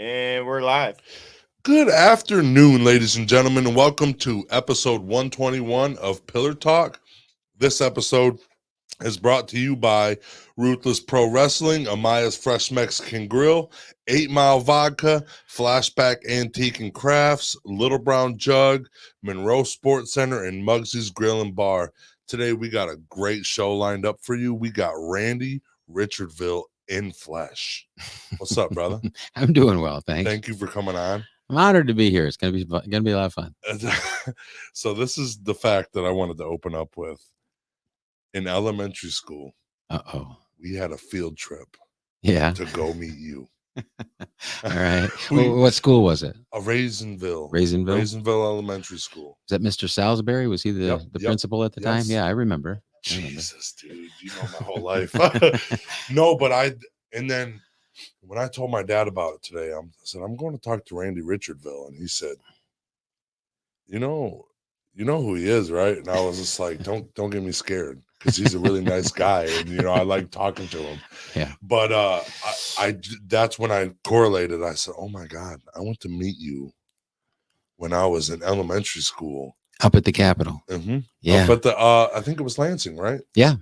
And we're live. Good afternoon, ladies and gentlemen, and welcome to episode 121 of Pillar Talk. This episode is brought to you by Ruthless Pro Wrestling, Amaya's Fresh Mexican Grill, 8 Mile Vodka, Flashback Antique and Crafts, Little Brown Jug, Monroe Sports Center, and Muggsy's Grill and Bar. Today, we got a great show lined up for you. We got Randy Richardville in flesh. What's up, brother? I'm doing well, thanks. Thank you for coming on. I'm honored to be here. It's gonna be a lot of fun. So this is the fact that I wanted to open up with. In elementary school, we had a field trip. Yeah, to go meet you. All right. What school was it? Raisonville. Raisonville Elementary School. Is that Mr. Salisbury? Was he the principal at the time? Yeah, I remember. Jesus, dude, you know my whole life. No, but and then when I told my dad about it today, I said, I'm going to talk to Randy Richardville. And he said, you know who he is, right? And I was just like, don't get me scared, because he's a really nice guy. And, I like talking to him. Yeah. But I that's when I correlated. I said, oh, my God, I went to meet you when I was in elementary school. Up at the Capitol. Mm-hmm. Yeah. But I think it was Lansing, right? Yeah.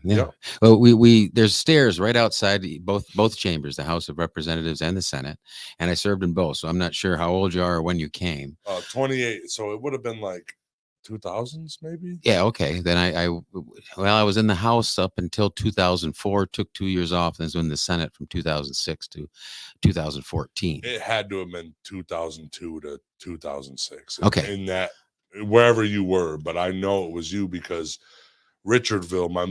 Well, we there's stairs right outside both chambers, the House of Representatives and the Senate, and I served in both. So I'm not sure how old you are or when you came. 28. So it would have been like 2000s, maybe. Yeah. Okay. Then I was in the House up until 2004. Took 2 years off, and was in the Senate from 2006 to 2014. It had to have been 2002 to 2006. Okay. In that. Wherever you were, but I know it was you because Richardville, my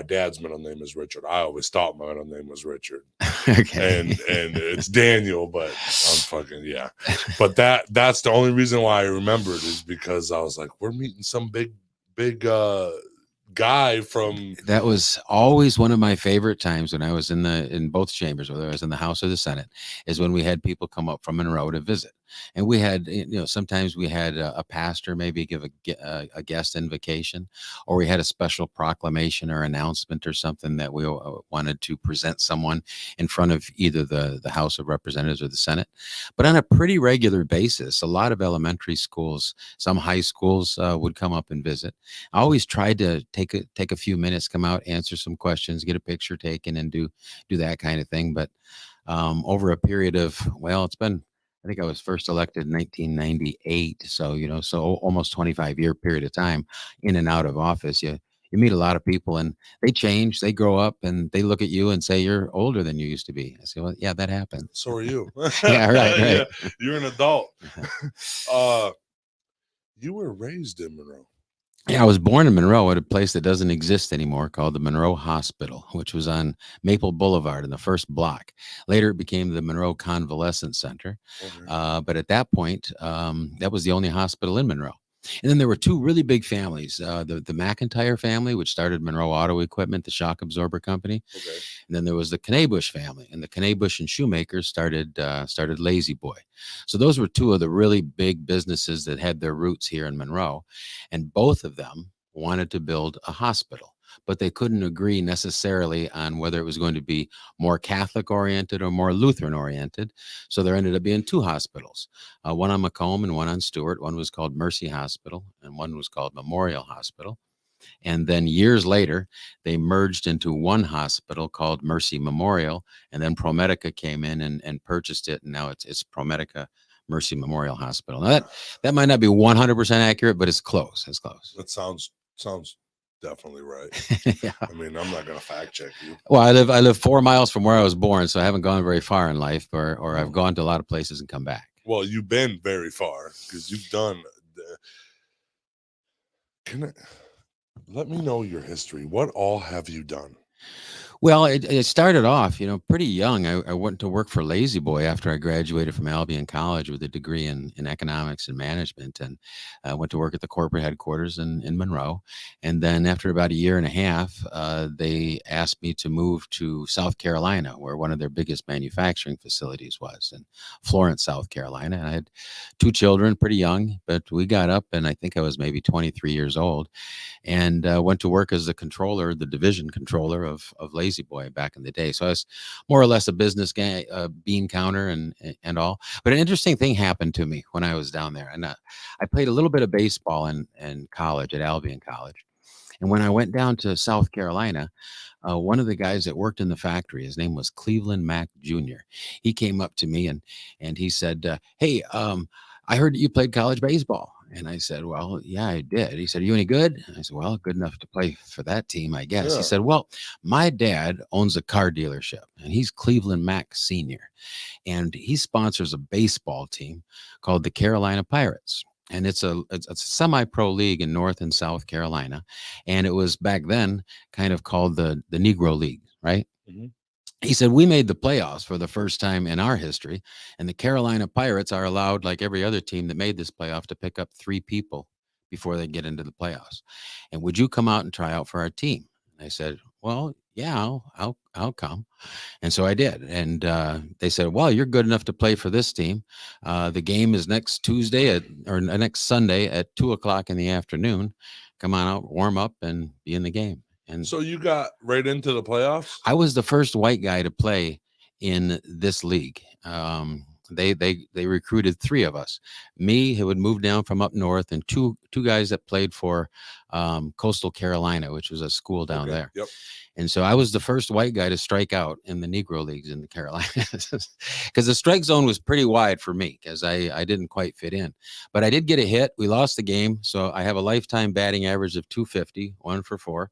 dad's middle name is Richard. I always thought my middle name was Richard. Okay. And it's Daniel, but I'm fucking, yeah. But that's the only reason why I remembered, is because I was like, we're meeting some big guy from. That was always one of my favorite times when I was in both chambers, whether I was in the House or the Senate, is when we had people come up from Monroe to visit. And we had, sometimes we had a pastor maybe give a guest invocation, or we had a special proclamation or announcement or something that we wanted to present someone in front of either the House of Representatives or the Senate. But on a pretty regular basis, a lot of elementary schools, some high schools would come up and visit. I always tried to take a few minutes, come out, answer some questions, get a picture taken, and do that kind of thing. But over a period of, I think I was first elected in 1998. So, so almost 25-year period of time in and out of office. You meet a lot of people, and they change, they grow up, and they look at you and say, you're older than you used to be. I say, well, yeah, that happened. So are you. Yeah, right. Yeah, you're an adult. You were raised in Monroe. Yeah, I was born in Monroe at a place that doesn't exist anymore called the Monroe Hospital, which was on Maple Boulevard in the first block. Later, it became the Monroe Convalescent Center. Okay. But at that point, that was the only hospital in Monroe. And then there were two really big families, the McIntyre family, which started Monroe Auto Equipment, the shock absorber company. Okay. And then there was the Knabush family, and the Knabush and Shoemakers started Lazy Boy. So those were two of the really big businesses that had their roots here in Monroe. And both of them wanted to build a hospital, but they couldn't agree necessarily on whether it was going to be more Catholic oriented or more Lutheran oriented. So there ended up being two hospitals, one on Macomb and one on Stewart. One was called Mercy Hospital and one was called Memorial Hospital. And then years later, they merged into one hospital called Mercy Memorial. And then ProMedica came in and purchased it. And now it's ProMedica Mercy Memorial Hospital. Now that might not be 100% accurate, but it's close. It's close. That sounds definitely right. Yeah. I mean, I'm not going to fact check you. Well, I live 4 miles from where I was born, so I haven't gone very far in life, or I've gone to a lot of places and come back. Well, you've been very far because you've done. Let me know your history. What all have you done? Well, it started off, pretty young. I went to work for Lazy Boy after I graduated from Albion College with a degree in economics and management, and I went to work at the corporate headquarters in Monroe. And then after about a year and a half, they asked me to move to South Carolina, where one of their biggest manufacturing facilities was, in Florence, South Carolina. And I had 2 children, pretty young, but we got up, and I think I was maybe 23 years old, and went to work as the division controller of Lazy Lazy Boy back in the day. So I was more or less a business guy, bean counter and all. But an interesting thing happened to me when I was down there. And I played a little bit of baseball in college at Albion College. And when I went down to South Carolina, one of the guys that worked in the factory, his name was Cleveland Mack Jr. He came up to me and he said, "Hey, I heard that you played college baseball." And I said, "Well, yeah, I did." He said, "Are you any good?" I said, "Well, good enough to play for that team, I guess." Yeah. He said, "Well, my dad owns a car dealership, and he's Cleveland Mack Sr., and he sponsors a baseball team called the Carolina Pirates." And it's a semi-pro league in North and South Carolina, and it was back then kind of called the Negro League, right? Mm-hmm. He said, "We made the playoffs for the first time in our history, and the Carolina Pirates are allowed, like every other team that made this playoff, to pick up 3 people before they get into the playoffs. And would you come out and try out for our team?" And I said, "Well, yeah, I'll come." And so I did. And they said, "Well, you're good enough to play for this team. The game is next next Sunday at 2:00 in the afternoon. Come on out, warm up, and be in the game." And So you got right into the playoffs? I was the first white guy to play in this league. They recruited 3 of us. Me, who had moved down from up north, and two guys that played for Coastal Carolina, which was a school down there. Yep. And so I was the first white guy to strike out in the Negro Leagues in the Carolinas, because the strike zone was pretty wide for me, because I didn't quite fit in. But I did get a hit. We lost the game, so I have a lifetime batting average of .250, 1 for 4.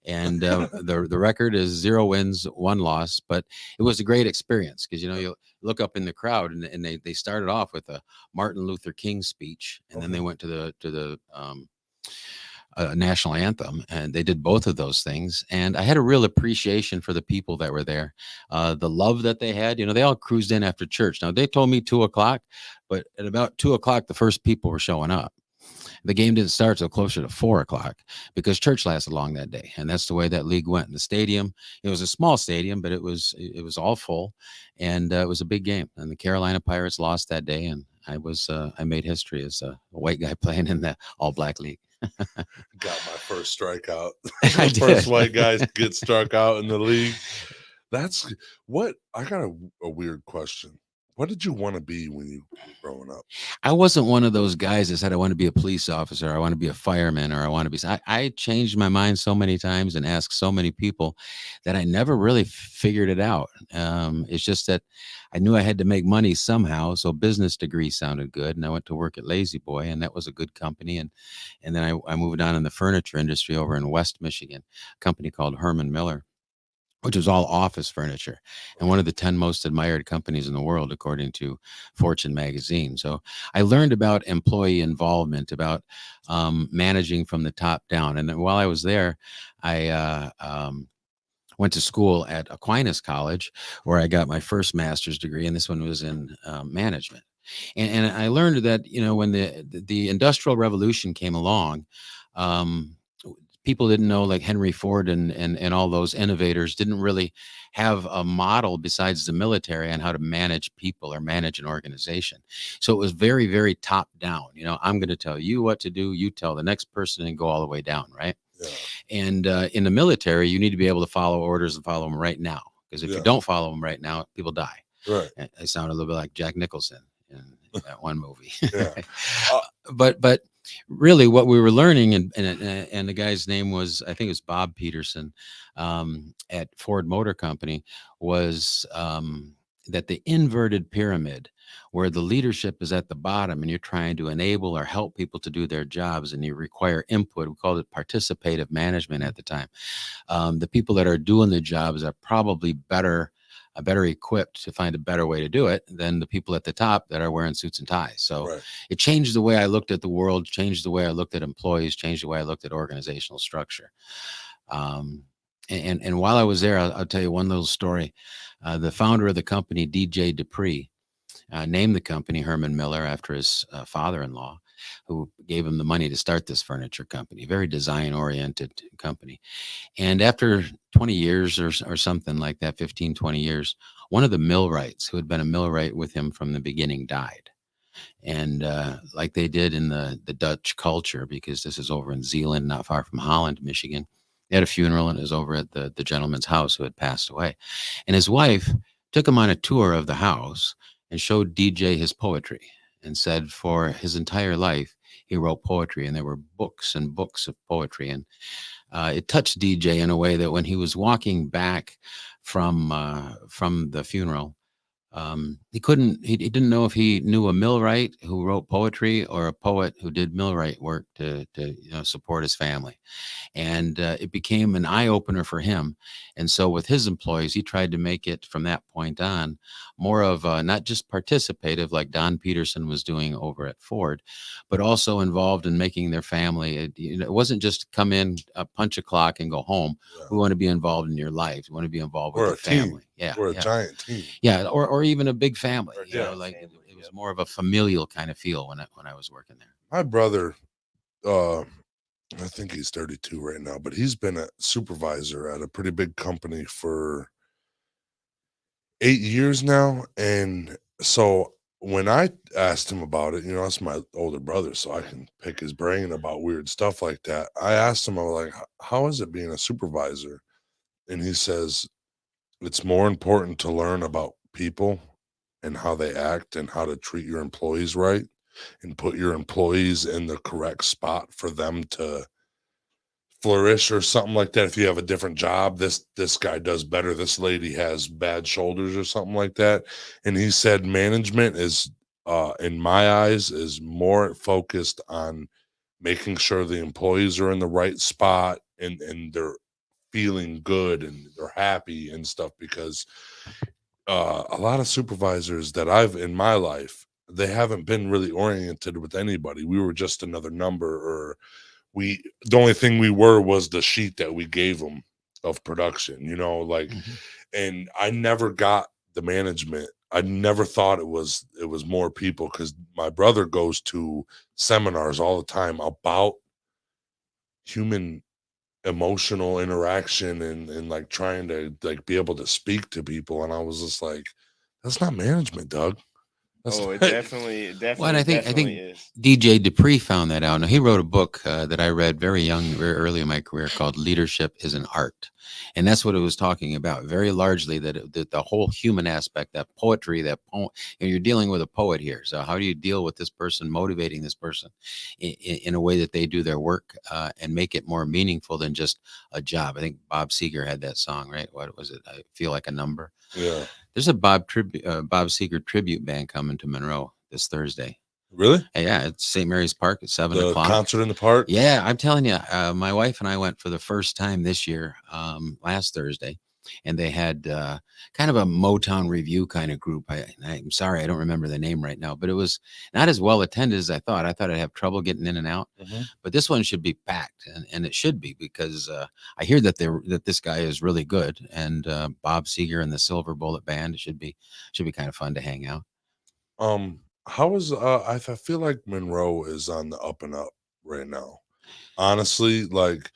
And the record is 0 wins, 1 loss. But it was a great experience, because, you look up in the crowd, and they started off with a Martin Luther King speech, and then they went to the national anthem, and they did both of those things. And I had a real appreciation for the people that were there, the love that they had. They all cruised in after church. Now, they told me 2:00, but at about 2:00, the first people were showing up. The game didn't start till closer to 4:00, because church lasted long that day, and that's the way that league went. In the stadium, it was a small stadium, but it was all full, and it was a big game. And the Carolina Pirates lost that day, and I made history as a white guy playing in the all black league. Got my first strikeout. I The first did. white guys get struck out in the league. That's what I got a weird question. What did you want to be when you were growing up? I wasn't one of those guys that said, "I want to be a police officer, I want to be a fireman, or I want to be." I changed my mind so many times and asked so many people that I never really figured it out. It's just that I knew I had to make money somehow, so business degree sounded good, and I went to work at Lazy Boy, and that was a good company. And then I moved on in the furniture industry over in West Michigan, a company called Herman Miller, which was all office furniture, and one of the 10 most admired companies in the world, according to Fortune magazine. So I learned about employee involvement, about managing from the top down. And then while I was there, I went to school at Aquinas College, where I got my first master's degree, and this one was in management. And I learned that, when the Industrial Revolution came along, people didn't know, like Henry Ford and all those innovators didn't really have a model besides the military on how to manage people or manage an organization. So it was very, very top down. I'm going to tell you what to do. You tell the next person, and go all the way down. Right. Yeah. And in the military, you need to be able to follow orders and follow them right now. Because if you don't follow them right now, people die. Right. I sound a little bit like Jack Nicholson in that one movie. Yeah. But really, what we were learning, and the guy's name was, I think it was Bob Peterson, at Ford Motor Company, was that the inverted pyramid, where the leadership is at the bottom and you're trying to enable or help people to do their jobs, and you require input. We called it participative management at the time. The people that are doing the jobs are probably better equipped to find a better way to do it than the people at the top that are wearing suits and ties. So It changed the way I looked at the world, changed the way I looked at employees, changed the way I looked at organizational structure. And while I was there, I'll tell you one little story. The founder of the company, DJ Dupree, named the company Herman Miller after his father-in-law, who gave him the money to start this furniture company, very design-oriented company. And after 20 years or something like that, 15, 20 years, one of the millwrights, who had been a millwright with him from the beginning, died. And like they did in the Dutch culture, because this is over in Zeeland, not far from Holland, Michigan, He had a funeral, and it was over at the gentleman's house who had passed away. And his wife took him on a tour of the house and showed DJ his poetry and said for his entire life, he wrote poetry, and there were books and books of poetry. And it touched DJ in a way that when he was walking back from the funeral, he didn't know if he knew a millwright who wrote poetry or a poet who did millwright work to support his family. And it became an eye opener for him. And so with his employees, he tried to make it from that point on more of not just participative like Don Peterson was doing over at Ford, but also involved in making their family. It wasn't just come in, punch a clock and go home. Yeah. We want to be involved in your life. We want to be involved with Or the a team. family. Yeah. Or a giant team. Yeah. Or even a big family. Or, You know, like family, it was more of a familial kind of feel when I was working there. My brother, I think he's 32 right now, but he's been a supervisor at a pretty big company for 8 years now. And so when I asked him about it, that's my older brother, so I can pick his brain about weird stuff like that. I asked him, I was like, how is it being a supervisor? And he says, it's more important to learn about people and how they act and how to treat your employees right and put your employees in the correct spot for them to flourish or something like that. If you have a different job, this guy does better, this lady has bad shoulders or something like that. And he said management is in my eyes is more focused on making sure the employees are in the right spot and they're feeling good and they're happy and stuff, because a lot of supervisors that I've in my life, they haven't been really oriented with anybody. We were just another number, or the only thing we were was the sheet that we gave them of production, and I never got the management. I never thought it was more people, because my brother goes to seminars all the time about human emotional interaction and like trying to like be able to speak to people. And I was just like, that's not management, Doug. It definitely Well, and I think is. DJ Dupree found that out. Now, he wrote a book that I read very young, very early in my career, called "Leadership is an Art," and that's what it was talking about very largely. That the whole human aspect, that poetry, that poem. You're dealing with a poet here. So how do you deal with this person, motivating this person in a way that they do their work and make it more meaningful than just a job? I think Bob Seger had that song, right? What was it? I Feel Like a Number. Yeah. There's a Bob Seger tribute band coming to Monroe this Thursday. Really? Yeah, it's St. Mary's Park at 7 The o'clock. concert in the park? Yeah, I'm telling you, my wife and I went for the first time this year, last Thursday, and they had kind of a Motown review kind of group. I'm sorry, I don't remember the name right now, but it was not as well attended as I thought. I thought I'd have trouble getting in and out, but this one should be packed, and it should be, because I hear that this guy is really good, and Bob Seger and the Silver Bullet Band should be kind of fun to hang out. How is I feel like Monroe is on the up and up right now. Honestly, like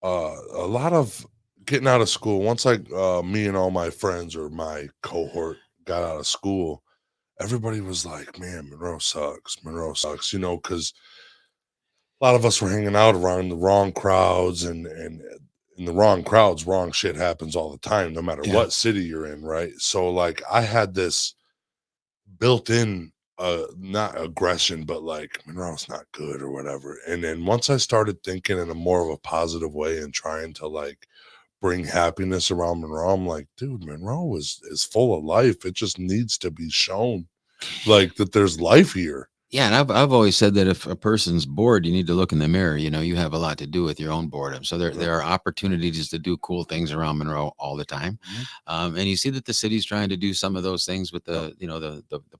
a lot of getting out of school. Once me and all my friends or my cohort got out of school, everybody was like, man, Monroe sucks, because a lot of us were hanging out around the wrong crowds, and in the wrong crowds, wrong shit happens all the time, no matter what city you're in, right? So like I had this built-in not aggression, but like Monroe's not good or whatever. And then once I started thinking in a more of a positive way and trying to like bring happiness around Monroe, I'm like, dude, Monroe is full of life. It just needs to be shown like that there's life here. Yeah, and I've always said that if a person's bored, you need to look in the mirror. You have a lot to do with your own boredom. So there are opportunities to do cool things around Monroe all the time, and you see that the city's trying to do some of those things with the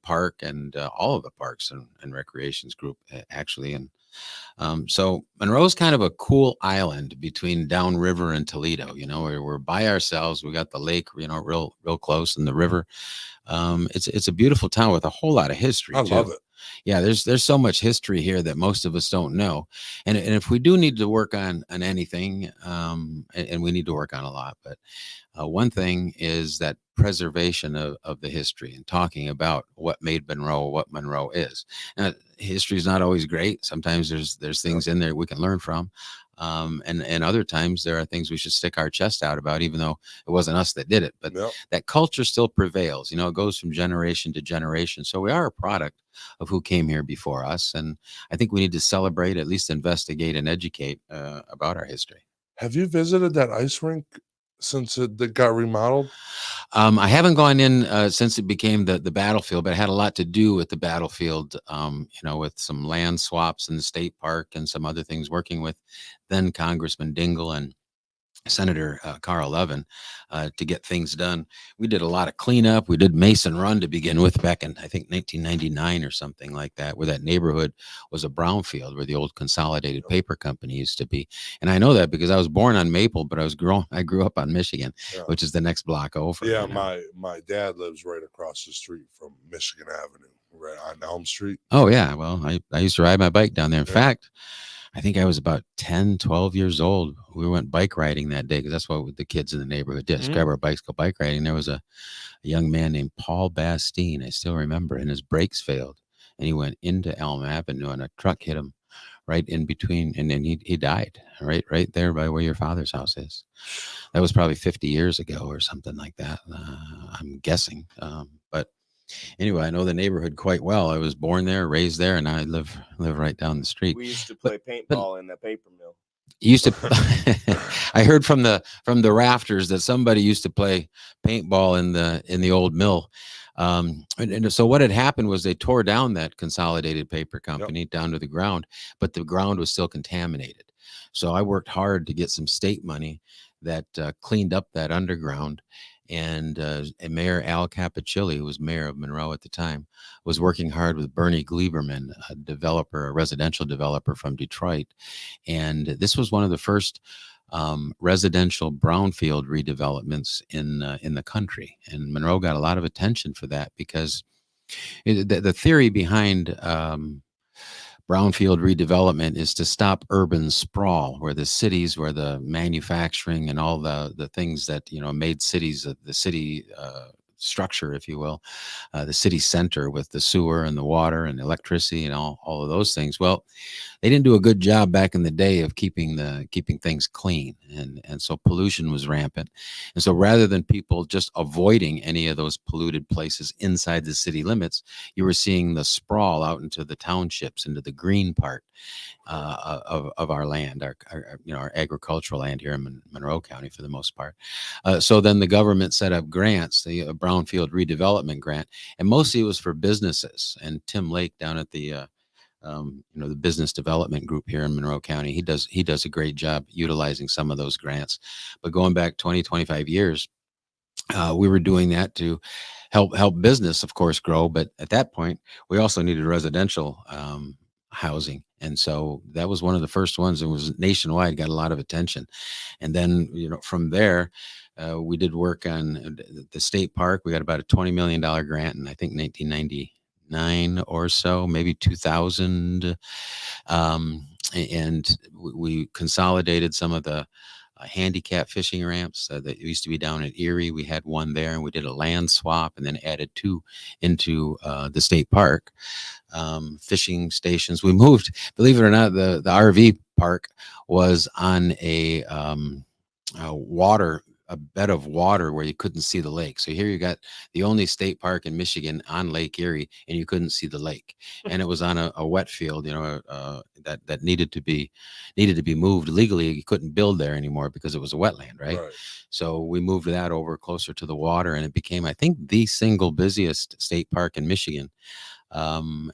park and all of the parks and recreations group actually. And so Monroe's kind of a cool island between downriver and Toledo. We're by ourselves. We got the lake, real close, and the river. It's a beautiful town with a whole lot of history. I love it. Yeah, there's so much history here that most of us don't know, and if we do need to work on anything, and we need to work on a lot, but one thing is that preservation of the history and talking about what made Monroe what Monroe is. Now, history is not always great. Sometimes there's things in there we can learn from, And other times there are things we should stick our chest out about, even though it wasn't us that did it. But Yep. that culture still prevails. You know, it goes from generation to generation. So we are a product of who came here before us. And I think we need to celebrate, at least investigate and educate about our history. Have you visited that ice rink since it got remodeled? I haven't gone in since it became the battlefield, but it had a lot to do with the battlefield, you know, with some land swaps in the state park and some other things, working with then Congressman Dingle and Senator Carl Levin to get things done. We did a lot of cleanup. We did Mason Run to begin with back in, I think, 1999 or something like that, where that neighborhood was a brownfield where the old Consolidated Paper Company used to be. And I know that because I was born on Maple, but I grew up on Michigan, which is the next block over. Yeah, you know? my dad lives right across the street from Michigan Avenue, right on Elm Street. Oh, yeah. Well, I used to ride my bike down there. In fact, I think I was about 10, 12 years old. We went bike riding that day because that's what the kids in the neighborhood did. Grab our bikes, go bike riding. There was a young man named Paul Bastine, I still remember, and his brakes failed. And he went into Elm Avenue and a truck hit him right in between. And then he died right there by where your father's house is. That was probably 50 years ago or something like that. I'm guessing. But anyway, I know the neighborhood quite well. I was born there, raised there, and I live right down the street. We used to play paintball in the paper mill. Used to I heard from the rafters that somebody used to play paintball in the old mill. And so what had happened was they tore down that Consolidated Paper Company down to the ground, but the ground was still contaminated. So I worked hard to get some state money that cleaned up that underground. And Mayor Al Capicilli, who was mayor of Monroe at the time, was working hard with Bernie Gleiberman, a residential developer from Detroit. And this was one of the first residential brownfield redevelopments in the country. And Monroe got a lot of attention for that because the theory behind brownfield redevelopment is to stop urban sprawl, where the cities, where the manufacturing and all the things that, you know, made cities, the city structure, if you will, the city center with the sewer and the water and electricity and all of those things. Well, they didn't do a good job back in the day of keeping things clean, and so pollution was rampant. And so rather than people just avoiding any of those polluted places inside the city limits, you were seeing the sprawl out into the townships, into the green part of our land, our agricultural land here in Monroe County for the most part. So then the government set up grants, the brownfield redevelopment grant, and mostly it was for businesses. And Tim Lake down at the the business development group here in Monroe County, he does a great job utilizing some of those grants. But going back 20, 25 years, we were doing that to help business, of course, grow. But at that point, we also needed residential housing. And so that was one of the first ones. It was nationwide, got a lot of attention. And then, from there, we did work on the state park. We got about a $20 million grant in, I think, 1999 or so, maybe 2000. And we consolidated some of the handicap fishing ramps that used to be down at Erie. We had one there, and we did a land swap and then added two into the state park. Fishing stations. We moved, believe it or not, the RV park was on a bed of water where you couldn't see the lake. So here you got the only state park in Michigan on Lake Erie, and you couldn't see the lake. And it was on a wet field, that needed to be moved legally. You couldn't build there anymore because it was a wetland, right? So we moved that over closer to the water, and it became, I think, the single busiest state park in Michigan. And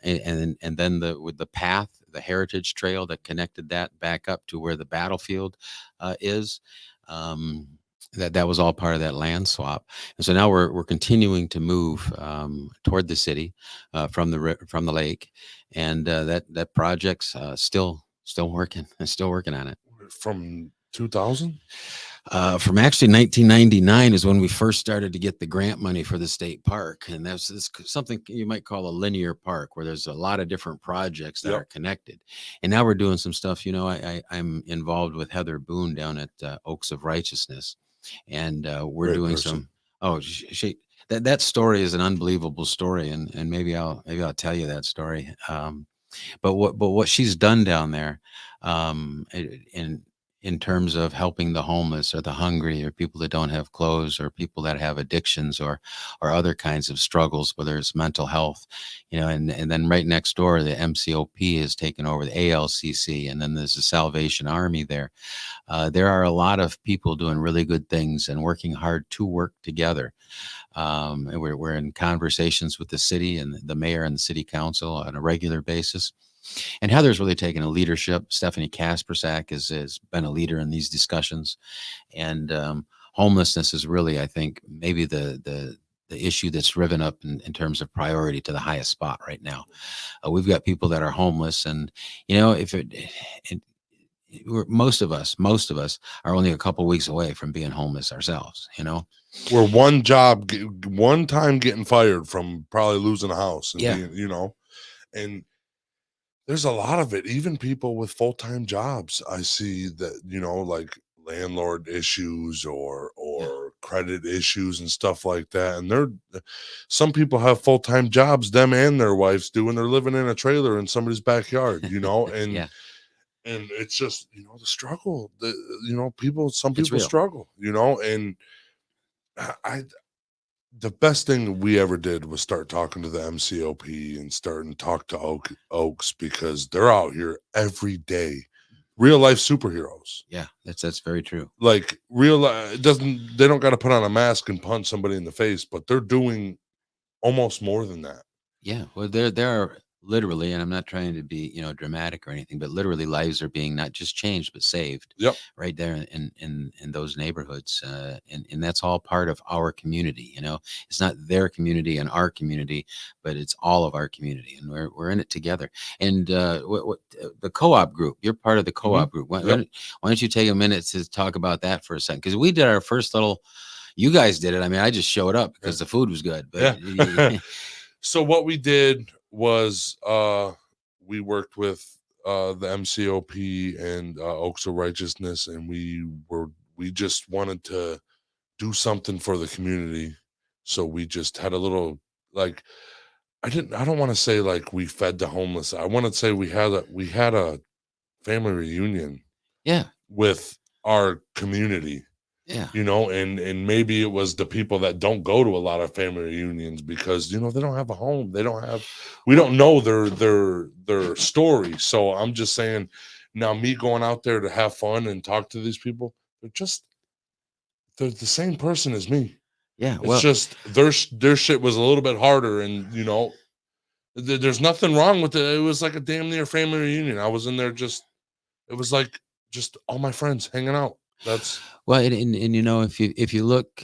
then with the path, the heritage trail that connected that back up to where the battlefield is. That was all part of that land swap. And so now we're continuing to move toward the city from the lake, and that project's still working. I'm still working on it. From 2000? From actually 1999 is when we first started to get the grant money for the state park. And that's something you might call a linear park, where there's a lot of different projects that are connected. And now we're doing some stuff. I'm involved with Heather Boone down at Oaks of Righteousness. And we're Great doing person. that story is an unbelievable story. And maybe I'll tell you that story. But what she's done down there, and in terms of helping the homeless or the hungry or people that don't have clothes or people that have addictions or other kinds of struggles, whether it's mental health, and then right next door, the MCOP has taken over the ALCC, and then there's the Salvation Army there. There are a lot of people doing really good things and working hard to work together. And we're in conversations with the city and the mayor and the city council on a regular basis. And Heather's really taken a leadership. Stephanie Kaspersak has been a leader in these discussions. And homelessness is really, I think, maybe the issue that's driven up in terms of priority to the highest spot right now. We've got people that are homeless, and most of us are only a couple weeks away from being homeless ourselves. We're one time getting fired from probably losing a house, and being, and there's a lot of it. Even people with full-time jobs, I see that, like landlord issues or credit issues and stuff like that. And some people have full-time jobs, them and their wives do, and they're living in a trailer in somebody's backyard, and and it's just, the struggle, some people struggle, and the best thing we ever did was start talking to the MCOP and starting to talk to Oaks, because they're out here every day, real life superheroes. Yeah, that's very true. Like real life, they don't got to put on a mask and punch somebody in the face, but they're doing almost more than that. Yeah, well, there are literally, and I'm not trying to be, dramatic or anything, but literally lives are being not just changed, but saved. Yep. Right there in those neighborhoods. And that's all part of our community. It's not their community and our community, but it's all of our community, and we're in it together. And the co-op group, you're part of the co-op group. Why don't you take a minute to talk about that for a second? Because we did our first you guys did it. I mean, I just showed up because the food was good. But So what we did was we worked with the MCOP and Oaks of Righteousness, and we just wanted to do something for the community. So we just had a little, like, I don't want to say like we fed the homeless. I want to say we had a family reunion with our community. Yeah. And maybe it was the people that don't go to a lot of family reunions because, they don't have a home. We don't know their story. So I'm just saying, now me going out there to have fun and talk to these people, they're the same person as me. Yeah. It's just their shit was a little bit harder, and there's nothing wrong with it. It was like a damn near family reunion. I was in there it was like just all my friends hanging out. That's well, and if you look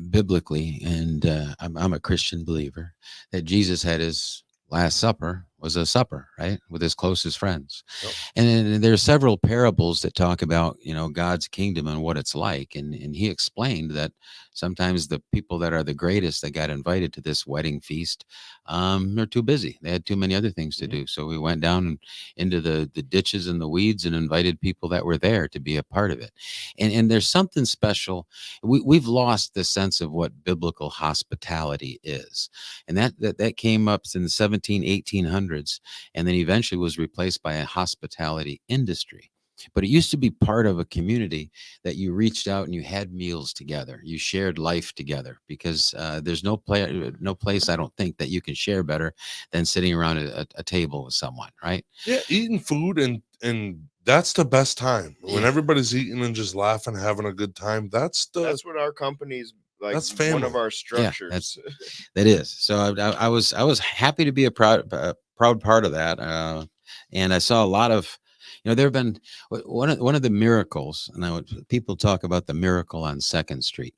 biblically, and I'm a Christian believer, that Jesus had his Last Supper was a supper, right, with his closest friends. Yep. And then there are several parables that talk about, God's kingdom and what it's like. And he explained that sometimes the people that are the greatest that got invited to this wedding feast, they're too busy. They had too many other things to do. So we went down into the ditches and the weeds and invited people that were there to be a part of it. And there's something special. We've lost the sense of what biblical hospitality is. And that came up in the 1800s, and then eventually was replaced by a hospitality industry. But it used to be part of a community that you reached out and you had meals together. You shared life together, because there's no place, I don't think, that you can share better than sitting around a table with someone, right? Yeah, eating food, and that's the best time when everybody's eating and just laughing, having a good time. That's what our company's like. That's family. One of our structures. Yeah, that is. So I was happy to be a proud part of that. And I saw a lot of, there have been one of the miracles, and people talk about the miracle on 2nd Street,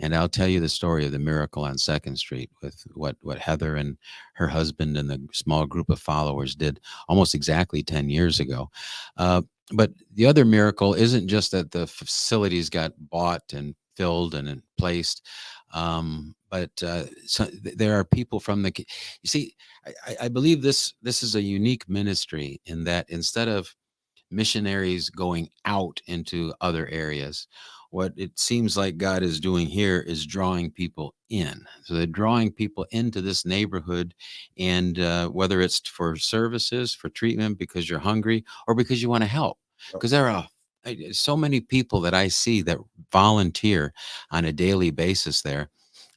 and I'll tell you the story of the miracle on 2nd Street with what Heather and her husband and the small group of followers did almost exactly 10 years ago. But the other miracle isn't just that the facilities got bought and filled and placed, but there are people from you see, I believe this is a unique ministry in that instead of missionaries going out into other areas, what it seems like God is doing here is drawing people in. So they're drawing people into this neighborhood, and whether it's for services, for treatment, because you're hungry, or because you want to help, because there are so many people that I see that volunteer on a daily basis there,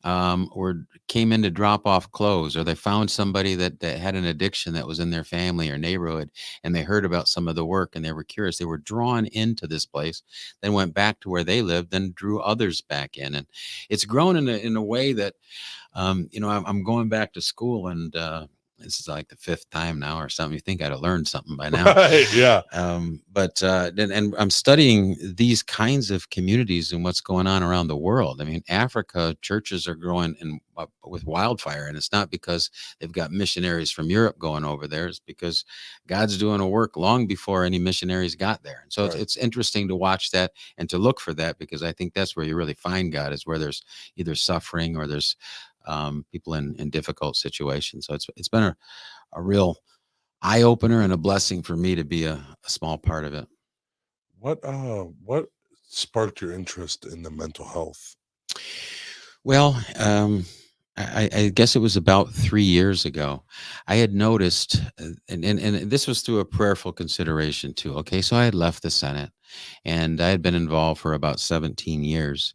or came in to drop off clothes, or they found somebody that had an addiction that was in their family or neighborhood, and they heard about some of the work and they were curious. They were drawn into this place, then went back to where they lived, then drew others back in. And it's grown in a way that, I'm going back to school, and this is like the fifth time now or something. You think I'd have learned something by now. Right, yeah. But I'm studying these kinds of communities and what's going on around the world. I mean, Africa, churches are growing with wildfire, and it's not because they've got missionaries from Europe going over there. It's because God's doing a work long before any missionaries got there. And so Right. it's interesting to watch that and to look for that, because I think that's where you really find God, is where there's either suffering or there's people in difficult situations. So it's been a real eye opener and a blessing for me to be a small part of it. What sparked your interest in the mental health? Well, I guess it was about 3 years ago. I had noticed, and this was through a prayerful consideration too. Okay, so I had left the Senate, and I had been involved for about 17 years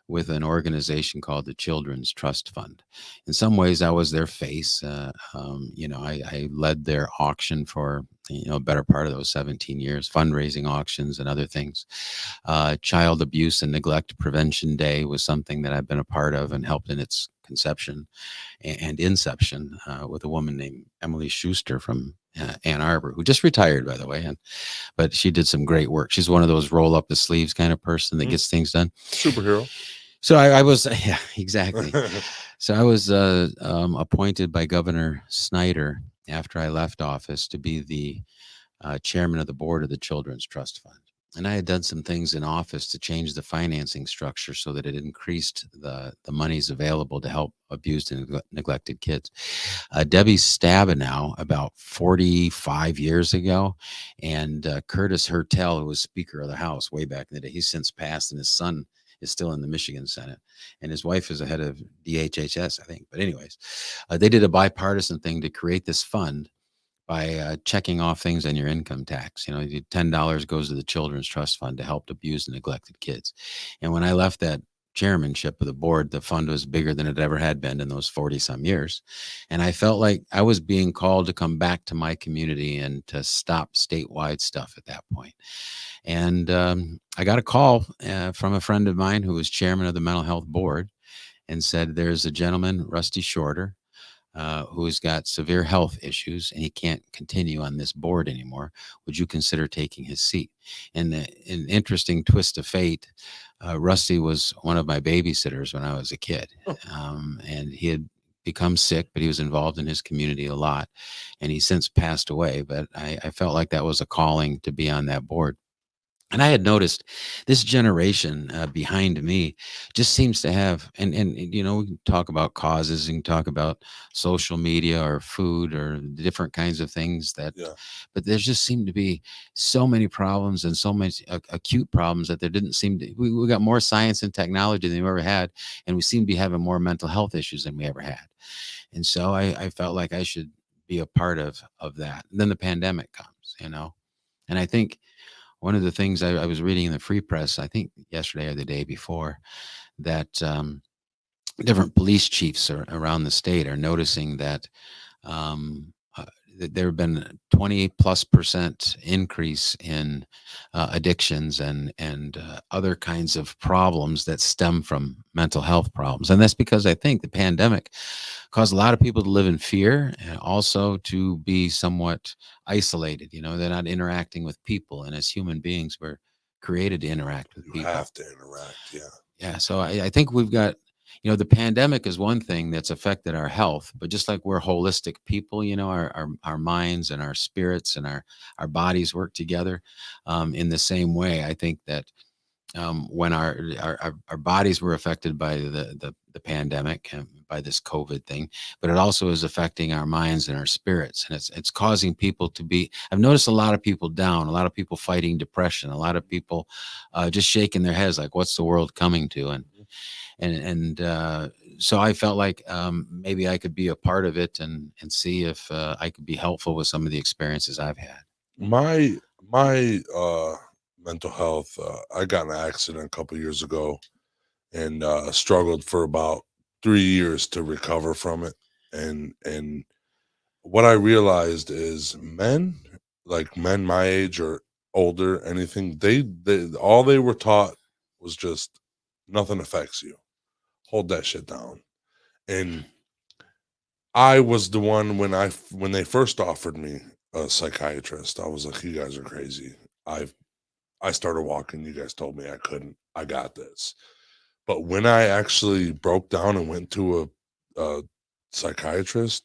with an organization called the Children's Trust Fund. In some ways, I was their face. I led their auction for a better part of those 17 years, fundraising auctions and other things. Child Abuse and Neglect Prevention Day was something that I've been a part of and helped in its conception and inception with a woman named Emily Schuster from Ann Arbor, who just retired, by the way, but she did some great work. She's one of those roll up the sleeves kind of person that gets things done. Superhero. So I was, yeah, exactly. So I was appointed by Governor Snyder after I left office to be the chairman of the board of the Children's Trust Fund. And I had done some things in office to change the financing structure so that it increased the monies available to help abused and neglected kids. Debbie Stabenow, about 45 years ago, and Curtis Hertel, who was Speaker of the House way back in the day, he's since passed, and his son is still in the Michigan Senate, and his wife is the head of DHHS, I think. But anyways, they did a bipartisan thing to create this fund by checking off things on your income tax. $10 goes to the Children's Trust Fund to help abused and neglected kids. And when I left that chairmanship of the board, the fund was bigger than it ever had been in those 40 some years. And I felt like I was being called to come back to my community and to stop statewide stuff at that point. And I got a call from a friend of mine who was chairman of the mental health board and said, there's a gentleman, Rusty Shorter, who's got severe health issues and he can't continue on this board anymore. Would you consider taking his seat? And an interesting twist of fate, Rusty was one of my babysitters when I was a kid. And he had become sick, but he was involved in his community a lot. And he's since passed away, but I felt like that was a calling to be on that board. And I had noticed this generation behind me just seems to have, and we can talk about causes and talk about social media or food or different kinds of things but there just seemed to be so many problems and so many acute problems that there didn't seem to, we got more science and technology than we ever had. And we seem to be having more mental health issues than we ever had. And so I felt like I should be a part of that. And then the pandemic comes, and I think, one of the things I was reading in the Free Press, I think yesterday or the day before, that different police chiefs around the state are noticing that there have been 20+% increase in addictions and other kinds of problems that stem from mental health problems. And that's because I think the pandemic caused a lot of people to live in fear and also to be somewhat isolated. They're not interacting with people. And as human beings, we're created to interact with people. You have to interact, yeah. Yeah, so I think we've got, the pandemic is one thing that's affected our health, but just like we're holistic people, our minds and our spirits and our bodies work together in the same way. I think that when our bodies were affected by the pandemic and by this COVID thing, but it also is affecting our minds and our spirits. And it's causing people to be, I've noticed a lot of people down, a lot of people fighting depression, a lot of people just shaking their heads like, what's the world coming to? And so I felt like maybe I could be a part of it and see if I could be helpful with some of the experiences I've had. My mental health. I got in an accident a couple years ago and struggled for about 3 years to recover from it. And what I realized is men, like men my age or older, anything, they all they were taught was just nothing affects you. Hold that shit down. And I was the one when they first offered me a psychiatrist, I was like, you guys are crazy. I started walking, you guys told me I couldn't. I got this. But when I actually broke down and went to a psychiatrist,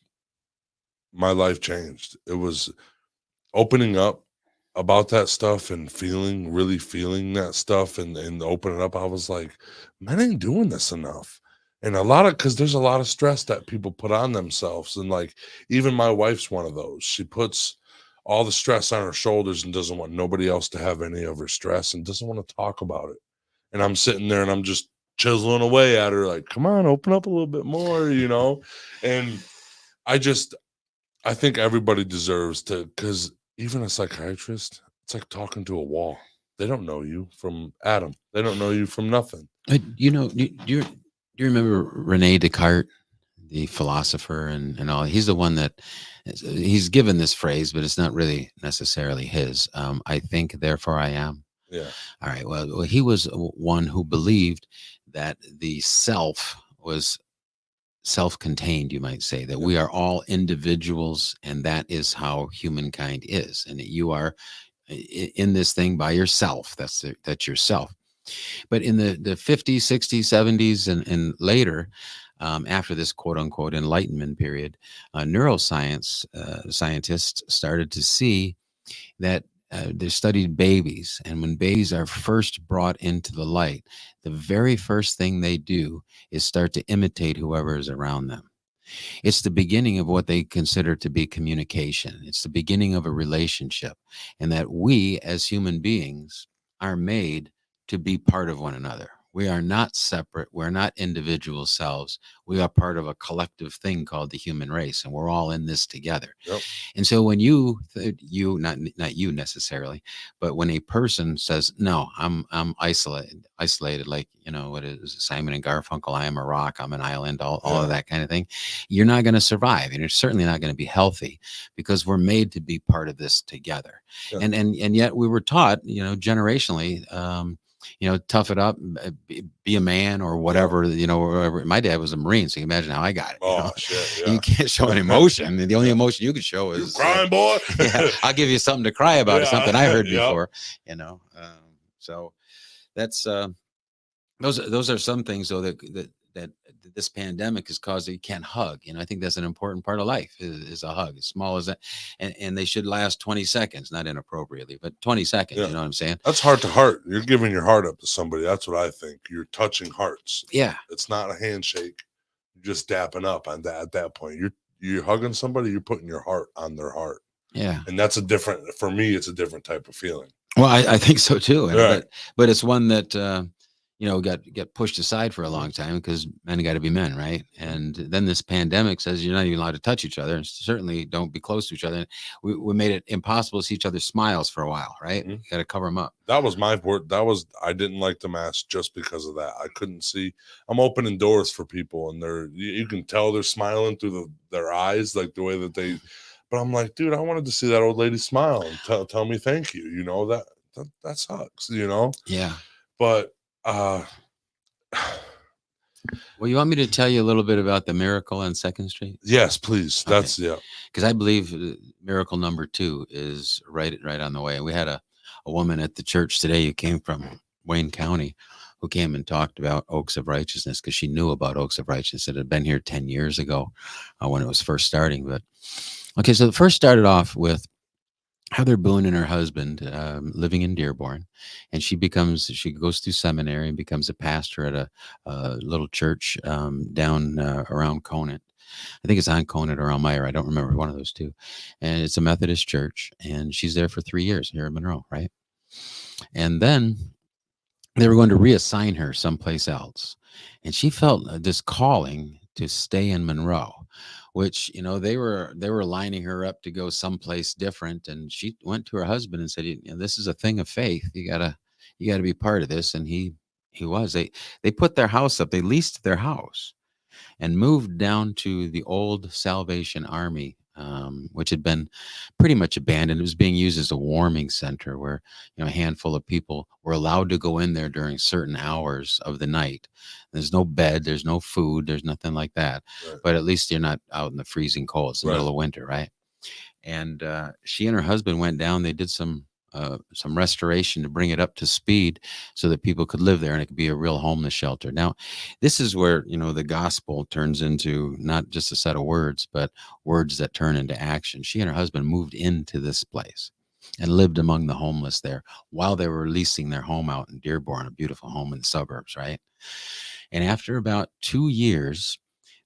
my life changed. It was opening up about that stuff and really feeling that stuff and opening up. I was like, men ain't doing this enough. And because there's a lot of stress that people put on themselves. And like, even my wife's one of those. She puts all the stress on her shoulders and doesn't want nobody else to have any of her stress and doesn't want to talk about it. And I'm sitting there and I'm just chiseling away at her, like, come on, open up a little bit more, And I think everybody deserves to, because even a psychiatrist, it's like talking to a wall. They don't know you from Adam. They don't know you from nothing. Do you remember Rene Descartes, the philosopher and all? He's the one that he's given this phrase, but it's not really necessarily his. I think, therefore I am. Yeah. All right. Well, he was one who believed that the self was self-contained, you might say, that we are all individuals, and that is how humankind is, and that you are in this thing by yourself. That's yourself. But in the 50s, 60s, 70s, and later, after this quote unquote enlightenment period, neuroscience scientists started to see that they studied babies, and when babies are first brought into the light, the very first thing they do is start to imitate whoever is around them. It's the beginning of what they consider to be communication. It's the beginning of a relationship, and that we as human beings are made to be part of one another. We are not separate. We're not individual selves. We are part of a collective thing called the human race, and we're all in this together. Yep. And so when not you necessarily, but when a person says, no, I'm isolated, like, what is Simon and Garfunkel, I am a rock, I'm an island, all of that kind of thing, you're not going to survive, and you're certainly not going to be healthy, because we're made to be part of this together. Yeah. And yet we were taught, generationally, tough it up, be a man, or whatever, whatever. My dad was a Marine, so you can imagine how I got it. Oh, shit, yeah. You can't show an emotion. The only emotion you can show is crying, boy. Yeah, I'll give you something to cry about, or something I heard before, so that's those are some things, though, that this pandemic has caused that you can't hug. I think that's an important part of life, is a hug, as small as that. And they should last 20 seconds, not inappropriately, but 20 seconds. Yeah. You know what I'm saying? That's heart to heart. You're giving your heart up to somebody. That's what I think. You're touching hearts. Yeah. It's not a handshake. You're just dapping up on that. At that point, you're hugging somebody, you're putting your heart on their heart. Yeah. And for me, it's a different type of feeling. Well, I think so too. Right. But it's one that, got pushed aside for a long time, because men got to be men, right? And then this pandemic says you're not even allowed to touch each other, and certainly don't be close to each other. We made it impossible to see each other's smiles for a while, right? Mm-hmm. You got to cover them up. That was my word. I didn't like the mask just because of that. I couldn't see. I'm opening doors for people, and you can tell they're smiling through their eyes, like the way that they. But I'm like, dude, I wanted to see that old lady smile and tell me thank you. That sucks. Yeah. But. Well, you want me to tell you a little bit about the miracle on 2nd Street? Yes, please. Okay. That's because I believe miracle number 2 is right on the way. We had a woman at the church today who came from Wayne County, who came and talked about Oaks of Righteousness, because she knew about Oaks of Righteousness. It had been here 10 years ago when it was first starting. But okay, so it first started off with Heather Boone and her husband living in Dearborn, and she goes through seminary and becomes a pastor at a little church down around Conant. I think it's on Conant or Elmira. I don't remember, one of those two. And it's a Methodist church, and she's there for 3 years here in Monroe, right? And then they were going to reassign her someplace else, and she felt this calling to stay in Monroe, which, they were lining her up to go someplace different. And she went to her husband and said, this is a thing of faith. You gotta be part of this. And he was. They put their house up. They leased their house and moved down to the old Salvation Army, which had been pretty much abandoned. It was being used as a warming center where, a handful of people were allowed to go in there during certain hours of the night. There's no bed, there's no food, there's nothing like that. Right. But at least you're not out in the freezing cold. It's the middle of winter, right? And she and her husband went down. They did some restoration to bring it up to speed so that people could live there and it could be a real homeless shelter. Now, this is where, the gospel turns into not just a set of words, but words that turn into action. She and her husband moved into this place and lived among the homeless there while they were leasing their home out in Dearborn, a beautiful home in the suburbs, right? And after about 2 years,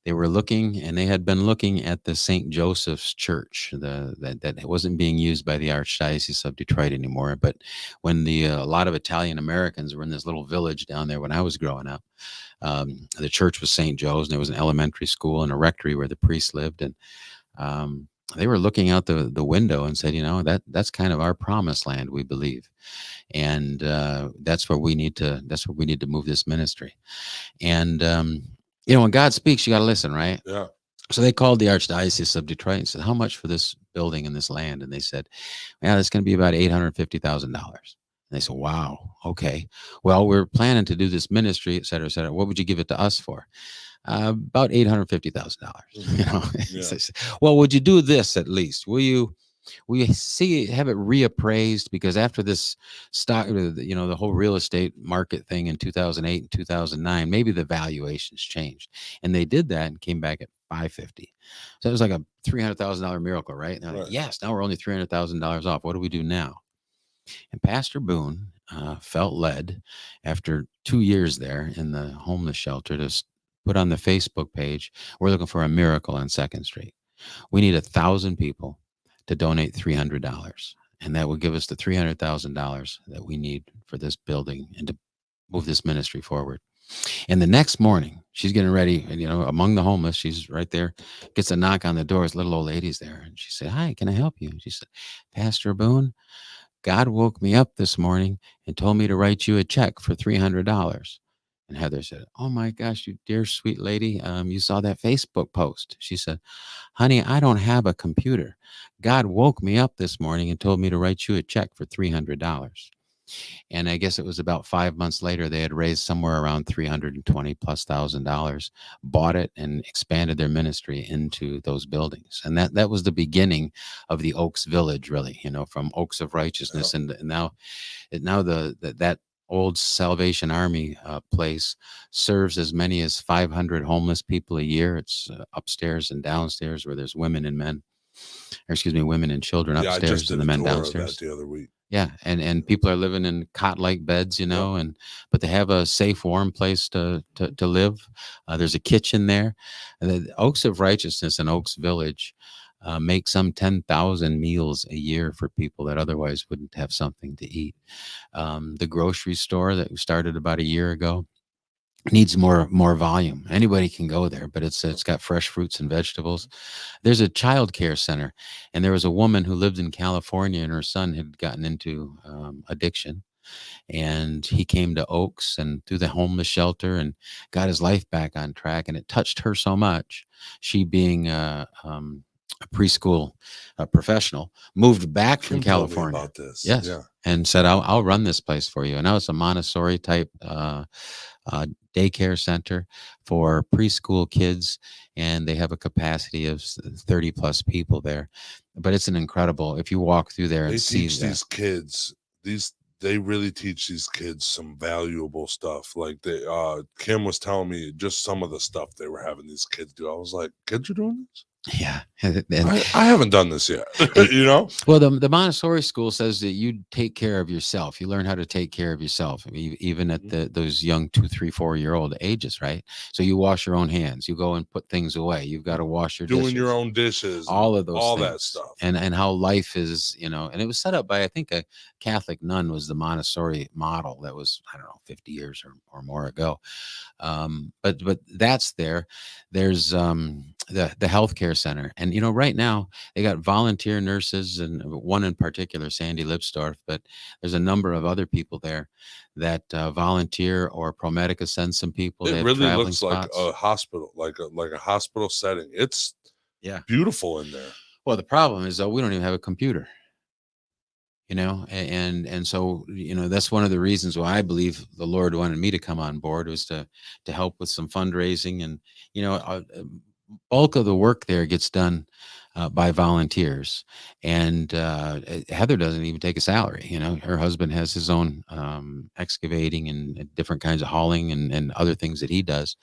they were looking, and they had been looking at the St. Joseph's Church, that wasn't being used by the Archdiocese of Detroit anymore. But when a lot of Italian Americans were in this little village down there when I was growing up, the church was St. Joe's, and there was an elementary school and a rectory where the priests lived. And they were looking out the window and said, that's kind of our promised land, we believe. And that's where we need to move this ministry. And when God speaks, you got to listen, right? Yeah. So they called the Archdiocese of Detroit and said, how much for this building and this land? And they said, well, it's going to be about $850,000. And they said, wow, okay. Well, we're planning to do this ministry, et cetera, et cetera. What would you give it to us for? About $850,000. Yeah. So, well, would you do this at least? Will you have it reappraised? Because after this stock, the whole real estate market thing in 2008 and 2009, maybe the valuations changed. And they did that and came back at $550,000. So it was like a $300,000 miracle, right? And they're like, yes, now we're only $300,000 off. What do we do now? And Pastor Boone felt led after 2 years there in the homeless shelter to put on the Facebook page, we're looking for a miracle on 2nd Street. We need 1,000 people to donate $300, and that will give us the $300,000 that we need for this building and to move this ministry forward. And the next morning, she's getting ready, and among the homeless, she's right there, gets a knock on the door. This little old lady's there, and she said, "Hi, can I help you?" She said, "Pastor Boone, God woke me up this morning and told me to write you a check for $300. And Heather said, "Oh my gosh, you dear sweet lady, you saw that Facebook post." She said, "Honey, I don't have a computer. God woke me up this morning and told me to write you a check for $300. And I guess it was about 5 months later, they had raised somewhere around $320,000+, bought it and expanded their ministry into those buildings. And that was the beginning of the Oaks Village, really, from Oaks of Righteousness. And now that old Salvation Army place serves as many as 500 homeless people a year. It's upstairs and downstairs where there's women and children upstairs and the men downstairs. The other week. Yeah, and people are living in cot-like beds, but they have a safe, warm place to live. There's a kitchen there. The Oaks of Righteousness and Oaks Village make some 10,000 meals a year for people that otherwise wouldn't have something to eat. The grocery store that we started about a year ago needs more volume. Anybody can go there, but it's got fresh fruits and vegetables. There's a child care center, and there was a woman who lived in California, and her son had gotten into addiction. And he came to Oaks and through the homeless shelter and got his life back on track. And it touched her so much. She, being a preschool professional, moved back from California. About this. Yes. Yeah. And said, I'll run this place for you. And now it's a Montessori type daycare center for preschool kids. And they have a capacity of 30+ people there. But it's an incredible, if you walk through there and see these kids, they really teach these kids some valuable stuff. Like Kim was telling me just some of the stuff they were having these kids do. I was like, kids are doing this? Yeah. I haven't done this yet. Well, the Montessori school says that you take care of yourself. You learn how to take care of yourself, even at those young 2, 3, 4-year-old ages, right? So you wash your own hands. You go and put things away. You've got to wash your doing dishes. your own dishes, all of those all things. That stuff, and how life is, and it was set up by, I think, a Catholic nun was the Montessori model. That was, I don't know, 50 years or more ago. But that's there. There's the healthcare center. And right now they got volunteer nurses, and one in particular, Sandy Lipsdorf, but there's a number of other people there that volunteer, or ProMedica sends some people. It They have really traveling looks like spots. a hospital, like a hospital setting. It's beautiful in there. Well, the problem is, though, we don't even have a computer. And so that's one of the reasons why I believe the Lord wanted me to come on board, was to help with some fundraising. And bulk of the work there gets done by volunteers, and Heather doesn't even take a salary. Her husband has his own excavating and different kinds of hauling and other things that he does.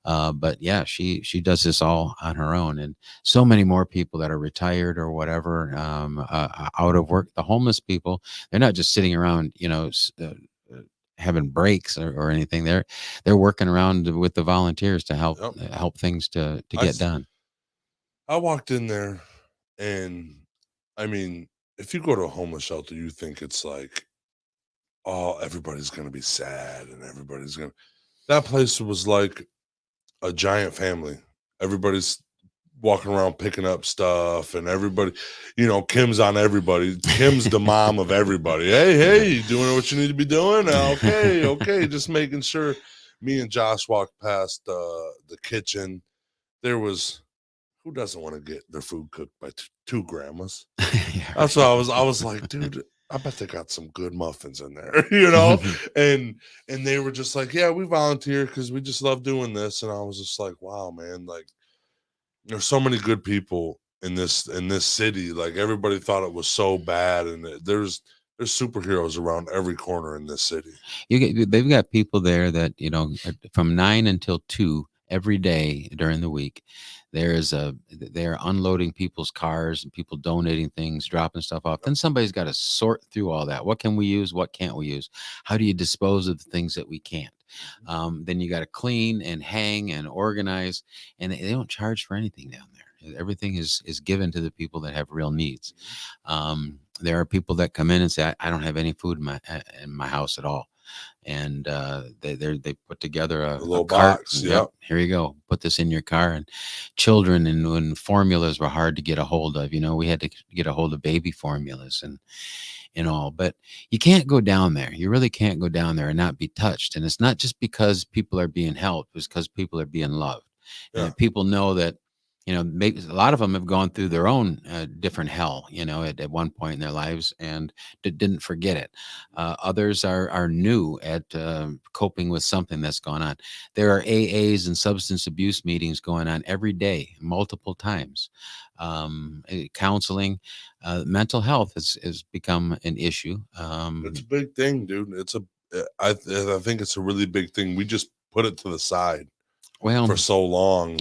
But yeah, she does this all on her own. And so many more people that are retired or whatever, out of work. The homeless people, they're not just sitting around, having breaks or anything. They're working around with the volunteers to help things to get done. I walked in there, and I mean, if you go to a homeless shelter, you think it's like, oh, everybody's going to be sad and everybody's going to. That place was like a giant family. Everybody's walking around picking up stuff, and everybody, Kim's on everybody. Kim's the mom of everybody. Hey, you doing what you need to be doing? Okay. Just making sure. Me and Josh walked past the kitchen. There was. Who doesn't want to get their food cooked by two grandmas? That's what I was like, dude, I bet they got some good muffins in there, and they were just like, yeah, we volunteer because we just love doing this. And I was just like, wow, man, like there's so many good people in this city. Like everybody thought it was so bad, and there's superheroes around every corner in this city. They've got people there that from 9 until 2 every day during the week. They're unloading people's cars and people donating things, dropping stuff off. Then somebody's got to sort through all that. What can we use? What can't we use? How do you dispose of the things that we can't? Then you got to clean and hang and organize, and they don't charge for anything down there. Everything is given to the people that have real needs. There are people that come in and say, I don't have any food in my house at all. And they put together a little cart. box. Yep. Here you go. Put this in your car. And children, and when formulas were hard to get a hold of, we had to get a hold of baby formulas and all. But you can't go down there. You really can't go down there and not be touched. And it's not just because people are being helped; it's because people are being loved. Yeah. And people know that. Maybe a lot of them have gone through their own different hell, at one point in their lives, and didn't forget it. Others are new at coping with something that's gone on. There are AAs and substance abuse meetings going on every day, multiple times. Counseling, mental health has become an issue. It's a big thing, dude. I think it's a really big thing. We just put it to the side. For so long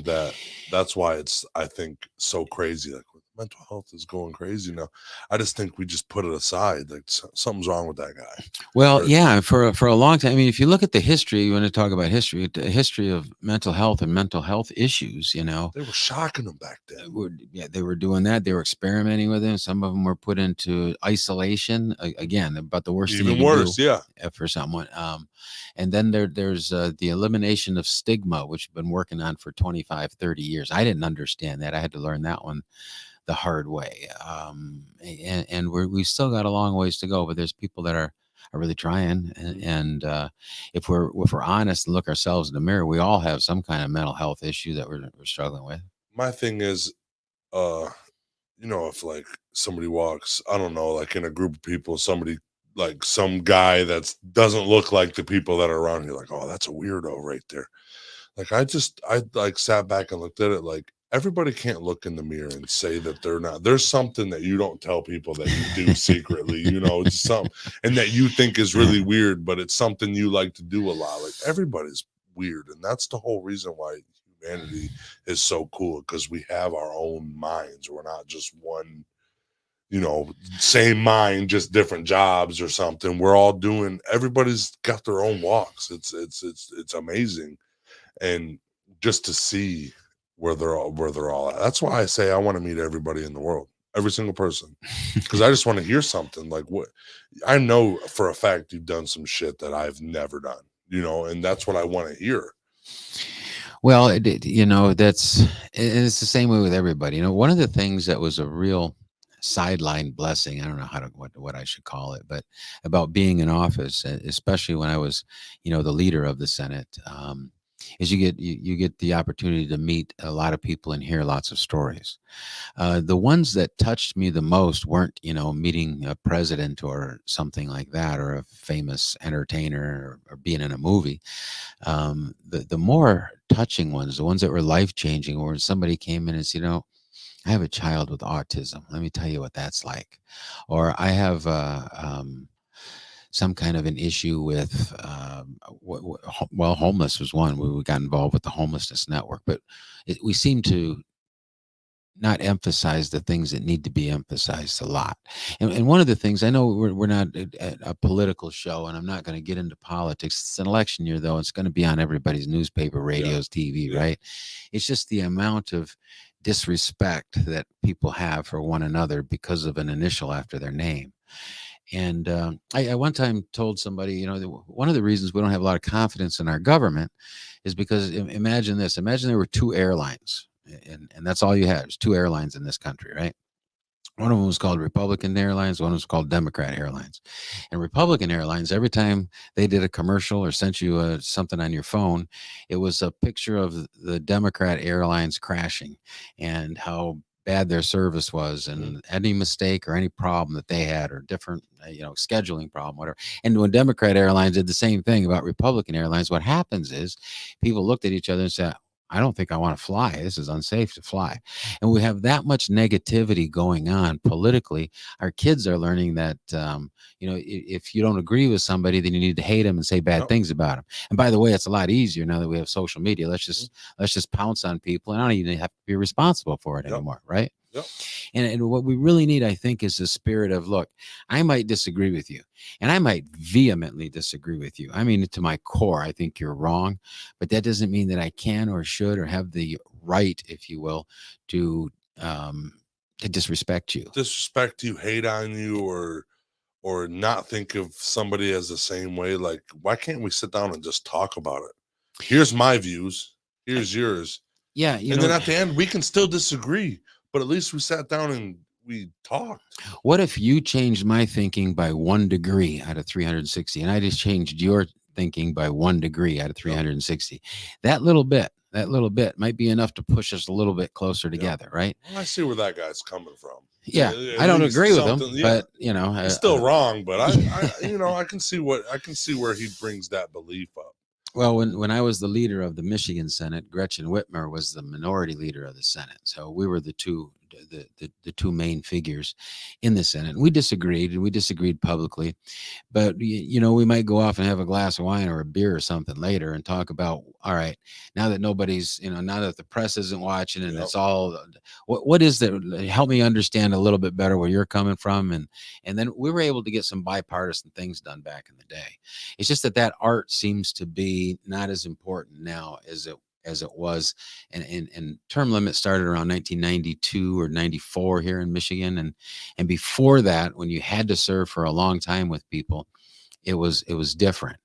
that's why it's, I think, so crazy. Like mental health is going crazy now. I just think we just put it aside. Like something's wrong with that guy. Well, yeah, for a long time. I mean, if you look at the history, you want to talk about history, the history of mental health and mental health issues, they were shocking them back then. They were doing that. They were experimenting with them. Some of them were put into isolation. Again, about the worst. Even worse, yeah. For someone. And then there's the elimination of stigma, which we've been working on for 25, 30 years. I didn't understand that. I had to learn that one the hard way. And we've still got a long ways to go, but there's people that are really trying. And if we're honest and look ourselves in the mirror, we all have some kind of mental health issue that we're struggling with. My thing is, if like somebody walks, I don't know, like in a group of people, somebody like some guy that doesn't look like the people that are around here, like, oh, that's a weirdo right there. Like I like sat back and looked at it like, everybody can't look in the mirror and say that they're not. There's something that you don't tell people that you do secretly, it's something, and that you think is really weird, but it's something you like to do a lot. Like everybody's weird, and that's the whole reason why humanity is so cool, because we have our own minds. We're not just one, same mind, just different jobs or something. We're all everybody's got their own walks. It's amazing, and just to see where they're all at. That's why I say I want to meet everybody in the world, every single person, because I just want to hear something. Like what I know for a fact, you've done some shit that I've never done, and that's what I want to hear. Well, it's the same way with everybody. One of the things that was a real sideline blessing, I don't know what I should call it, but about being in office, especially when I was, the leader of the Senate, is you get the opportunity to meet a lot of people and hear lots of stories. The ones that touched me the most weren't, meeting a president or something like that, or a famous entertainer, or being in a movie. The more touching ones, the ones that were life changing, or when somebody came in and said, I have a child with autism. Let me tell you what that's like. Or I have some kind of an issue with, homeless was one where we got involved with the homelessness network, but we seem to not emphasize the things that need to be emphasized a lot. And one of the things, I know we're not a political show, and I'm not going to get into politics. It's an election year, though. It's going to be on everybody's newspaper, radios, TV, right? It's just the amount of disrespect that people have for one another because of an initial after their name. And I one time told somebody, one of the reasons we don't have a lot of confidence in our government is because imagine this. Imagine there were two airlines, and that's all you had. There's two airlines in this country, right? One of them was called Republican Airlines. One was called Democrat Airlines. And Republican Airlines, every time they did a commercial or sent you something on your phone, it was a picture of the Democrat Airlines crashing and how bad their service was, and any mistake or any problem that they had, or different, scheduling problem, whatever. And when Democrat Airlines did the same thing about Republican Airlines, what happens is people looked at each other and said, I don't think I want to fly. This is unsafe to fly. And we have that much negativity going on politically. Our kids are learning that, if you don't agree with somebody, then you need to hate them and say bad things about them. And by the way, it's a lot easier now that we have social media. Let's just pounce on people, and I don't even have to be responsible for it anymore, right? Yep. And what we really need, I think, is the spirit of, look, I might disagree with you, and I might vehemently disagree with you. I mean, to my core, I think you're wrong, but that doesn't mean that I can or should or have the right, if you will, to disrespect you. Disrespect you, hate on you, or not think of somebody as the same way. Like, why can't we sit down and just talk about it? Here's my views. Here's yours. Yeah. Then at the end, we can still disagree, but at least we sat down and we talked. What if you changed my thinking by 1 degree out of 360, and I just changed your thinking by 1 degree out of 360? That little bit might be enough to push us a little bit closer together, right? Well, I see where that guy's coming from. Yeah, I don't agree with him, but he's still wrong. But I can see where he brings that belief up. Well, when I was the leader of the Michigan Senate, Gretchen Whitmer was the minority leader of the Senate. So we were the two main figures in the Senate. And we disagreed publicly, but we might go off and have a glass of wine or a beer or something later and talk about, all right, now that nobody's, now that the press isn't watching and it's all, what is that? Help me understand a little bit better where you're coming from. And then we were able to get some bipartisan things done back in the day. It's just that art seems to be not as important now as it was, and term limits started around 1992 or 94 here in Michigan, and before that, when you had to serve for a long time with people, it was different.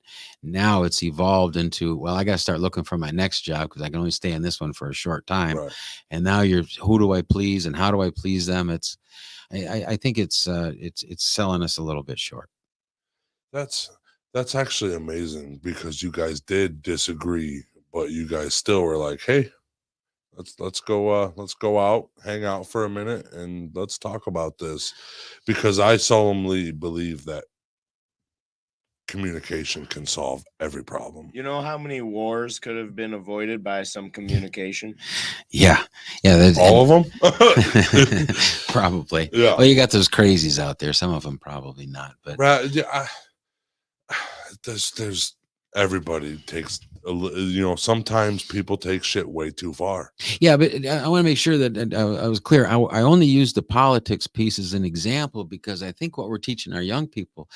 Now it's evolved into, well, I got to start looking for my next job because I can only stay in this one for a short time. Right. And now who do I please and how do I please them? I think it's selling us a little bit short. That's actually amazing, because you guys did disagree, but you guys still were like, hey, let's go out, hang out for a minute, and let's talk about this, because I solemnly believe that communication can solve every problem. You know how many wars could have been avoided by some communication? Yeah. All of them? Probably. Yeah. Well, you got those crazies out there. Some of them probably not, but right. Yeah. There's everybody takes sometimes people take shit way too far. Yeah, but I want to make sure that I was clear. I only use the politics piece as an example because I think what we're teaching our young people,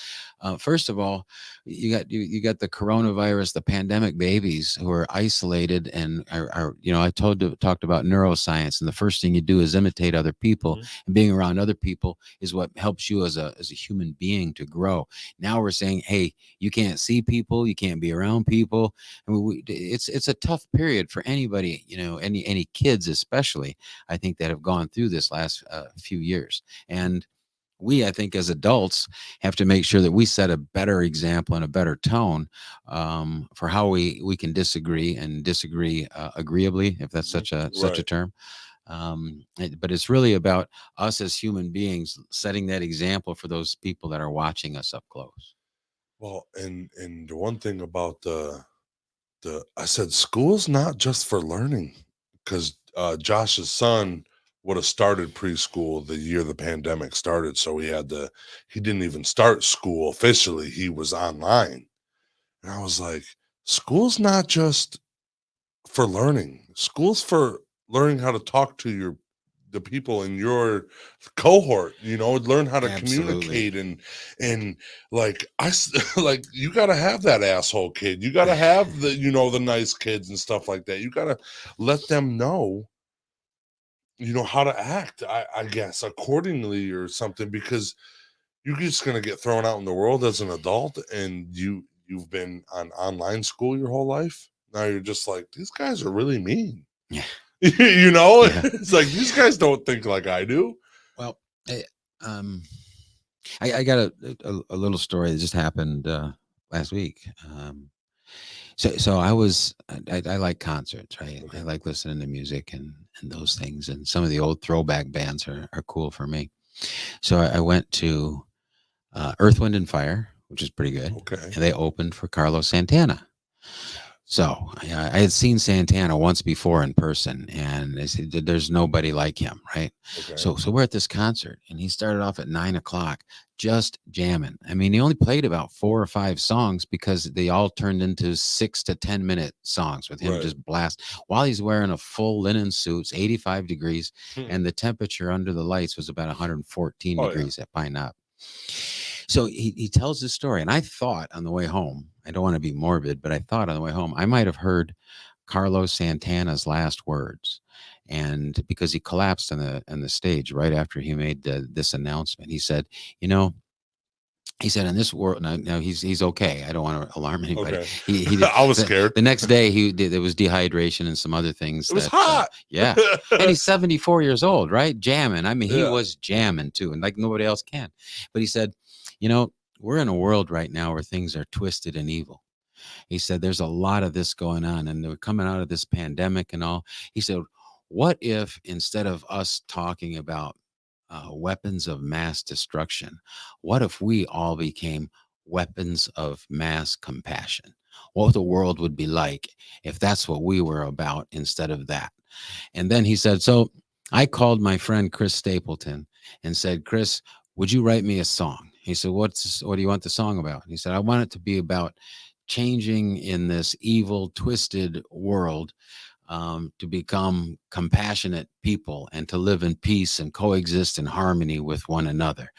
first of all, you got the coronavirus, the pandemic babies who are isolated and are I talked about neuroscience, and the first thing you do is imitate other people, and being around other people is what helps you as a human being to grow. Now we're saying, hey, you can't see people, you can't be be around people. I mean, it's a tough period for anybody, any kids especially. I think that have gone through this last few years, and I think, as adults, have to make sure that we set a better example and a better tone for how we can disagree agreeably, if that's such a term. But it's really about us as human beings setting that example for those people that are watching us up close. Well, and the one thing about I said school's not just for learning, because Josh's son would have started preschool the year the pandemic started, so he didn't even start school officially. He was online, and I was like, school's not just for learning. School's for learning how to talk to the people in your cohort, learn how to Absolutely. communicate, and like like, you got to have that asshole kid. You got to have the nice kids and stuff like that. You got to let them know, how to act, I guess, accordingly or something, because you're just going to get thrown out in the world as an adult, and you've been on online school your whole life. Now you're just like, these guys are really mean. Yeah. Yeah. It's like, these guys don't think like I do. Well, I got a little story that just happened last week. So I like concerts, right? Okay. I like listening to music and those things, and some of the old throwback bands are cool for me. So I went to Earth, Wind and Fire, which is pretty good. Okay. And they opened for Carlos Santana. So I had seen Santana once before in person, and they said there's nobody like him, right? Okay. So we're at this concert, and he started off at 9:00, just jamming. I mean, he only played about 4 or 5 songs because they all turned into 6 to 10 minute songs with him Right. just blast while he's wearing a full linen suit. It's 85 degrees, and the temperature under the lights was about 114 degrees at Pine Knob. So he tells this story, and I thought on the way home, I don't want to be morbid, but I thought on the way home, I might have heard Carlos Santana's last words. And because he collapsed on the stage right after he made this announcement, he said, in this world now he's okay. I don't want to alarm anybody. Okay. I was scared. The next day there was dehydration and some other things. It was hot. Yeah. And he's 74 years old, right? Jamming. I mean, he was jamming too, and like nobody else can. But he said, we're in a world right now where things are twisted and evil. He said, there's a lot of this going on, and they're coming out of this pandemic and all. He said, what if instead of us talking about weapons of mass destruction, what if we all became weapons of mass compassion? What the world would be like if that's what we were about instead of that. And then he said, so I called my friend Chris Stapleton and said, Chris, would you write me a song? He said, what do you want the song about? He said, I want it to be about changing in this evil, twisted world, to become compassionate people and to live in peace and coexist in harmony with one another.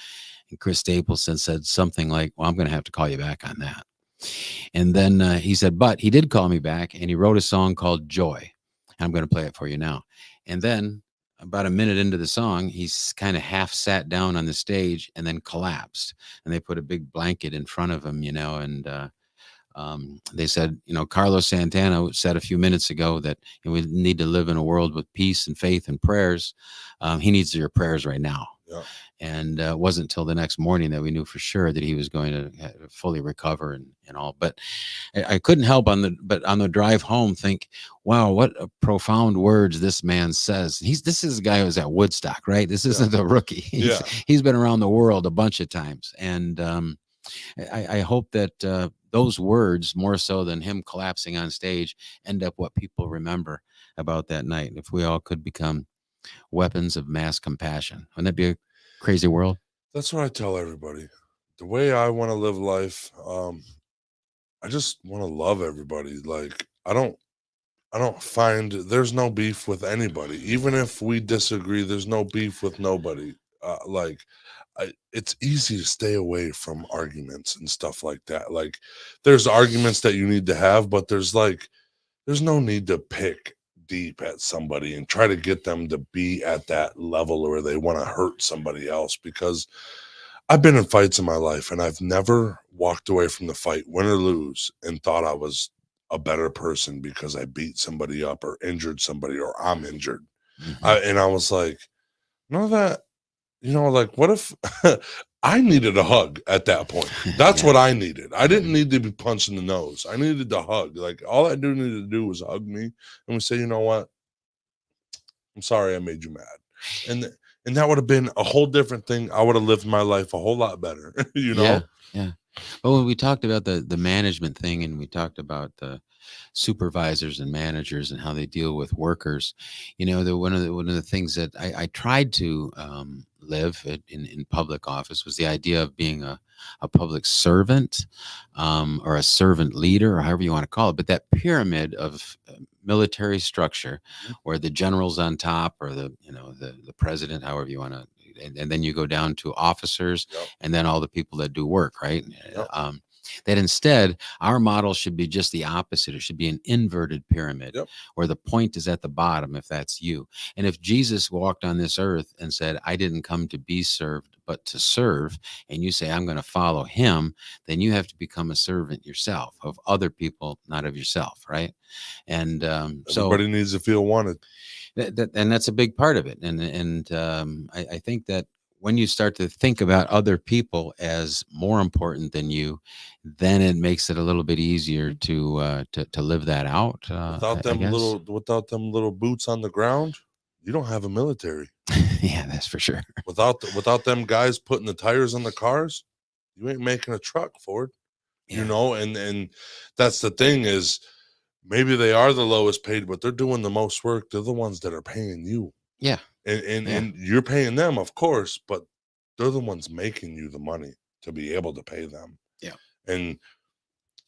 And Chris Stapleton said something like, well, I'm going to have to call you back on that. And then he said, but he did call me back, and he wrote a song called Joy. I'm going to play it for you now. And then about a minute into the song, he's kind of half sat down on the stage and then collapsed. And they put a big blanket in front of him, and they said, Carlos Santana said a few minutes ago that we need to live in a world with peace and faith and prayers. He needs your prayers right now. Yeah. And it wasn't until the next morning that we knew for sure that he was going to fully recover and all. But I couldn't help on the drive home think, wow, what a profound words this man says. This is a guy who was at Woodstock, right? This isn't a rookie. He's been around the world a bunch of times. And I hope that those words, more so than him collapsing on stage, end up what people remember about that night. If we all could become weapons of mass compassion, wouldn't that be a crazy world? That's what I tell everybody. The way I want to live life, I just want to love everybody. Like, I don't find there's no beef with anybody. Even if we disagree, there's no beef with nobody. It's easy to stay away from arguments and stuff like that. Like, there's arguments that you need to have, but there's no need to pick deep at somebody and try to get them to be at that level where they want to hurt somebody else, because I've been in fights in my life, and I've never walked away from the fight, win or lose, and thought I was a better person because I beat somebody up or injured somebody or I'm injured. And I was like, none of that, like, what if I needed a hug at that point? That's what I needed. I didn't need to be punched in the nose. I needed to hug. Like, all I needed to do was hug me and we say, you know what? I'm sorry I made you mad. And that would have been a whole different thing. I would have lived my life a whole lot better, Yeah. Well, when we talked about the management thing, and we talked about the supervisors and managers and how they deal with workers, one of the things that I tried to live in public office was the idea of being a public servant, or a servant leader, or however you want to call it. But that pyramid of military structure, where the general's on top, or the president, however you want to, and then you go down to officers, and then all the people that do work, right? That instead, our model should be just the opposite. It should be an inverted pyramid, where the point is at the bottom, if that's you. And if Jesus walked on this earth and said, I didn't come to be served, but to serve, and you say, I'm going to follow him, then you have to become a servant yourself, of other people, not of yourself, right? And everybody needs to feel wanted. And that's a big part of it. And I think that when you start to think about other people as more important than you, then it makes it a little bit easier to live that out. Without them little boots on the ground, you don't have a military. Yeah, that's for sure. Without them guys putting the tires on the cars, you ain't making a truck, Ford. And that's the thing, is maybe they are the lowest paid, but they're doing the most work. They're the ones that are paying you. Yeah. And you're paying them, of course, but they're the ones making you the money to be able to pay them. Yeah. And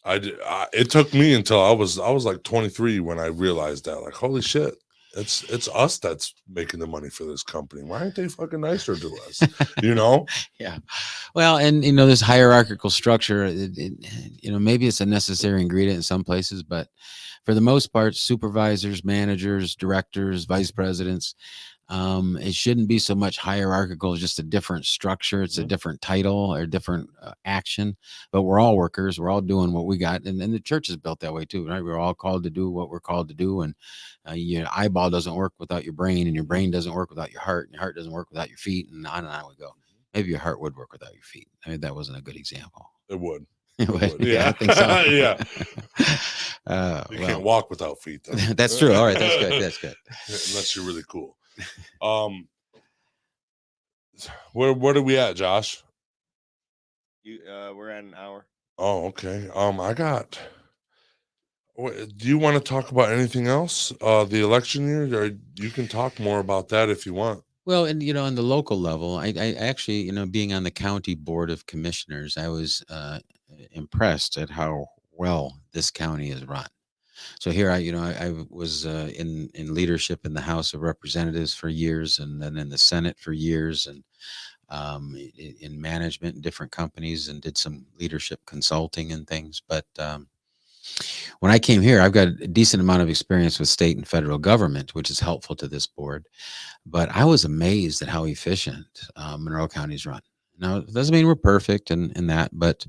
it took me until I was like 23 when I realized that, like, holy shit, it's us that's making the money for this company. Why aren't they fucking nicer to us? Yeah. Well, and this hierarchical structure, maybe it's a necessary ingredient in some places, but for the most part, supervisors, managers, directors, vice presidents, it shouldn't be so much hierarchical, just a different structure. It's a different title or different action, but we're all workers. We're all doing what we got. And the church is built that way too, right? We're all called to do what we're called to do. And your eyeball doesn't work without your brain, and your brain doesn't work without your heart, and your heart doesn't work without your feet. And on we go. Maybe your heart would work without your feet. I mean, that wasn't a good example. It would. Yeah, I think so. Yeah. You can't walk without feet, though. That's true. All right. That's good. Unless you're really cool. Where are we at, Josh? We're at an hour. Oh, okay. Do you want to talk about anything else? The election year, or you can talk more about that if you want. Well, and on the local level, I actually, being on the county board of commissioners, I was impressed at how well this county is run. So here I was in leadership in the House of Representatives for years, and then in the Senate for years, and in management in different companies, and did some leadership consulting and things. But when I came here, I've got a decent amount of experience with state and federal government, which is helpful to this board. But I was amazed at how efficient Monroe County's run. Now, it doesn't mean we're perfect in that, but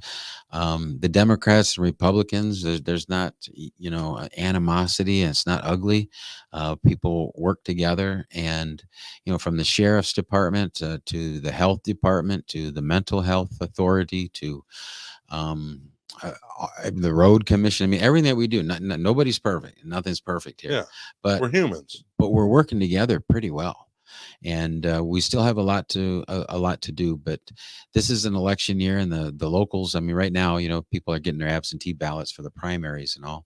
the Democrats and Republicans, there's not, animosity, and it's not ugly. People work together, and, from the sheriff's department to the health department, to the mental health authority, to the road commission. I mean, everything that we do, nobody's perfect. Nothing's perfect here. Yeah, but we're humans. But we're working together pretty well. And we still have a lot to do, but this is an election year, and the locals. I mean, right now, people are getting their absentee ballots for the primaries and all,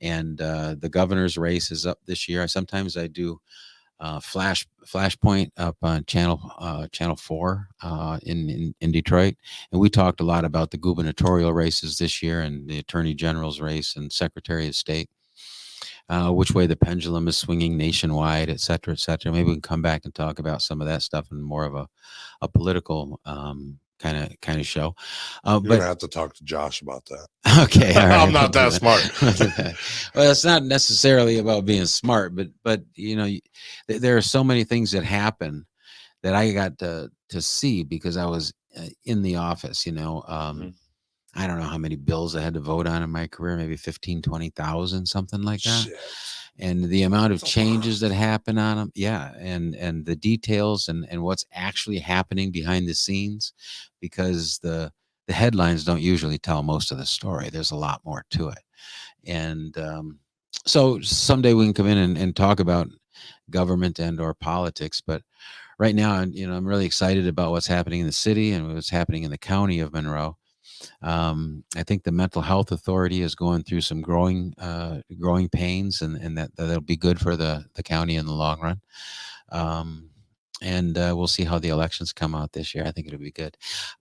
and the governor's race is up this year. Sometimes I do Flashpoint up on channel 4 in Detroit, and we talked a lot about the gubernatorial races this year, and the attorney general's race, and secretary of state. Which way the pendulum is swinging nationwide, et cetera, et cetera. Maybe we can come back and talk about some of that stuff in more of a political kind of show. You're gonna have to talk to Josh about that. Okay, all right. I'm not that smart. Well, it's not necessarily about being smart, but there are so many things that happen that I got to see because I was in the office, I don't know how many bills I had to vote on in my career, maybe 15, 20,000, something like that. Shit. And the amount of That's a changes lot. that happen on them. Yeah. And the details and what's actually happening behind the scenes, because the headlines don't usually tell most of the story. There's a lot more to it. And so someday we can come in and talk about government and or politics. But right now, I'm really excited about what's happening in the city and what's happening in the county of Monroe. I think the mental health authority is going through some growing pains, and that'll be good for the county in the long run. And we'll see how the elections come out this year. I think it'll be good.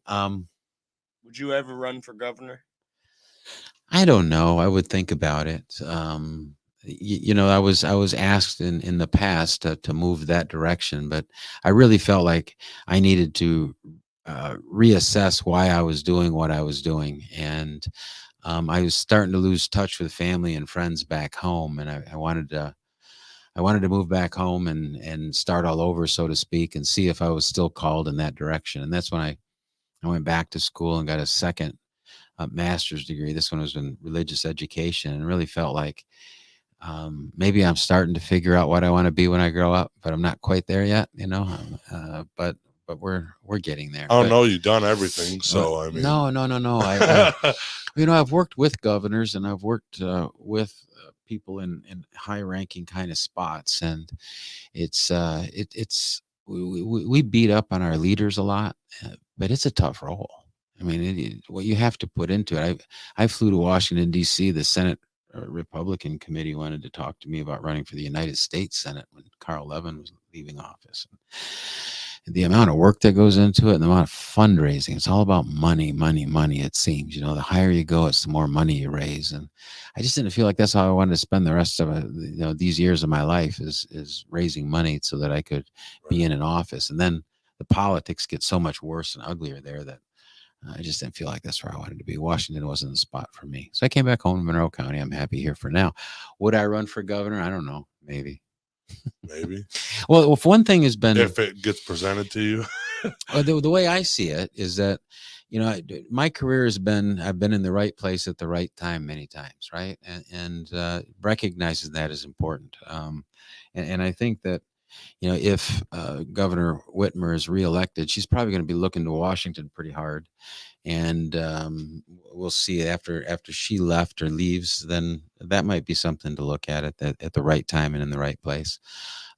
Would you ever run for governor? I don't know. I would think about it. I was asked in the past to move that direction, but I really felt like I needed to reassess why I was doing what I was doing. And I was starting to lose touch with family and friends back home. And I wanted to move back home and start all over, so to speak, and see if I was still called in that direction. And that's when I went back to school and got a second master's degree. This one was in religious education, and really felt like maybe I'm starting to figure out what I want to be when I grow up, but I'm not quite there yet, but we're getting there. I don't know. You've done everything. So, I mean, no. I've worked with governors, and I've worked with people in high ranking kind of spots. And we beat up on our leaders a lot, but it's a tough role. I mean, what you have to put into it. I flew to Washington, D.C. The Senate Republican committee wanted to talk to me about running for the United States Senate when Carl Levin was leaving office. And the amount of work that goes into it and the amount of fundraising, it's all about money, it seems. The higher you go, it's the more money you raise. And I just didn't feel like that's how I wanted to spend the rest of these years of my life, is raising money so that I could be in an office. And then the politics get so much worse and uglier there that I just didn't feel like that's where I wanted to be. Washington wasn't the spot for me. So I came back home to Monroe County. I'm happy here for now. Would I run for governor? I don't know. Maybe. Well, if one thing has been, if it gets presented to you, the way I see it is that, my career has been, I've been in the right place at the right time many times. Right. And recognizing that is important. And I think that, if Governor Whitmer is reelected, she's probably going to be looking to Washington pretty hard. And we'll see after she left or leaves, then that might be something to look at the right time and in the right place.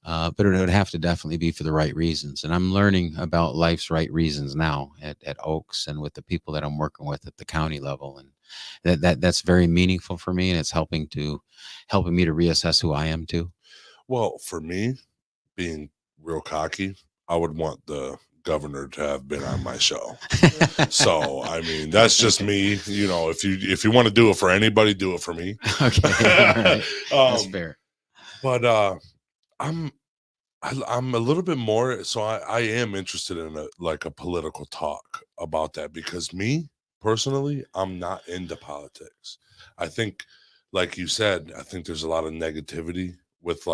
But it would have to definitely be for the right reasons. And I'm learning about life's right reasons now at Oaks and with the people that I'm working with at the county level. And that's very meaningful for me. And it's helping me to reassess who I am too. Well, for me, being real cocky, I would want the governor to have been on my show. So, I mean, that's just me. If you want to do it for anybody, do it for me. Okay. All right. That's fair. But I'm a little bit more. So I am interested in a political talk about that, because me personally, I'm not into politics. I think, like you said, I think there's a lot of negativity with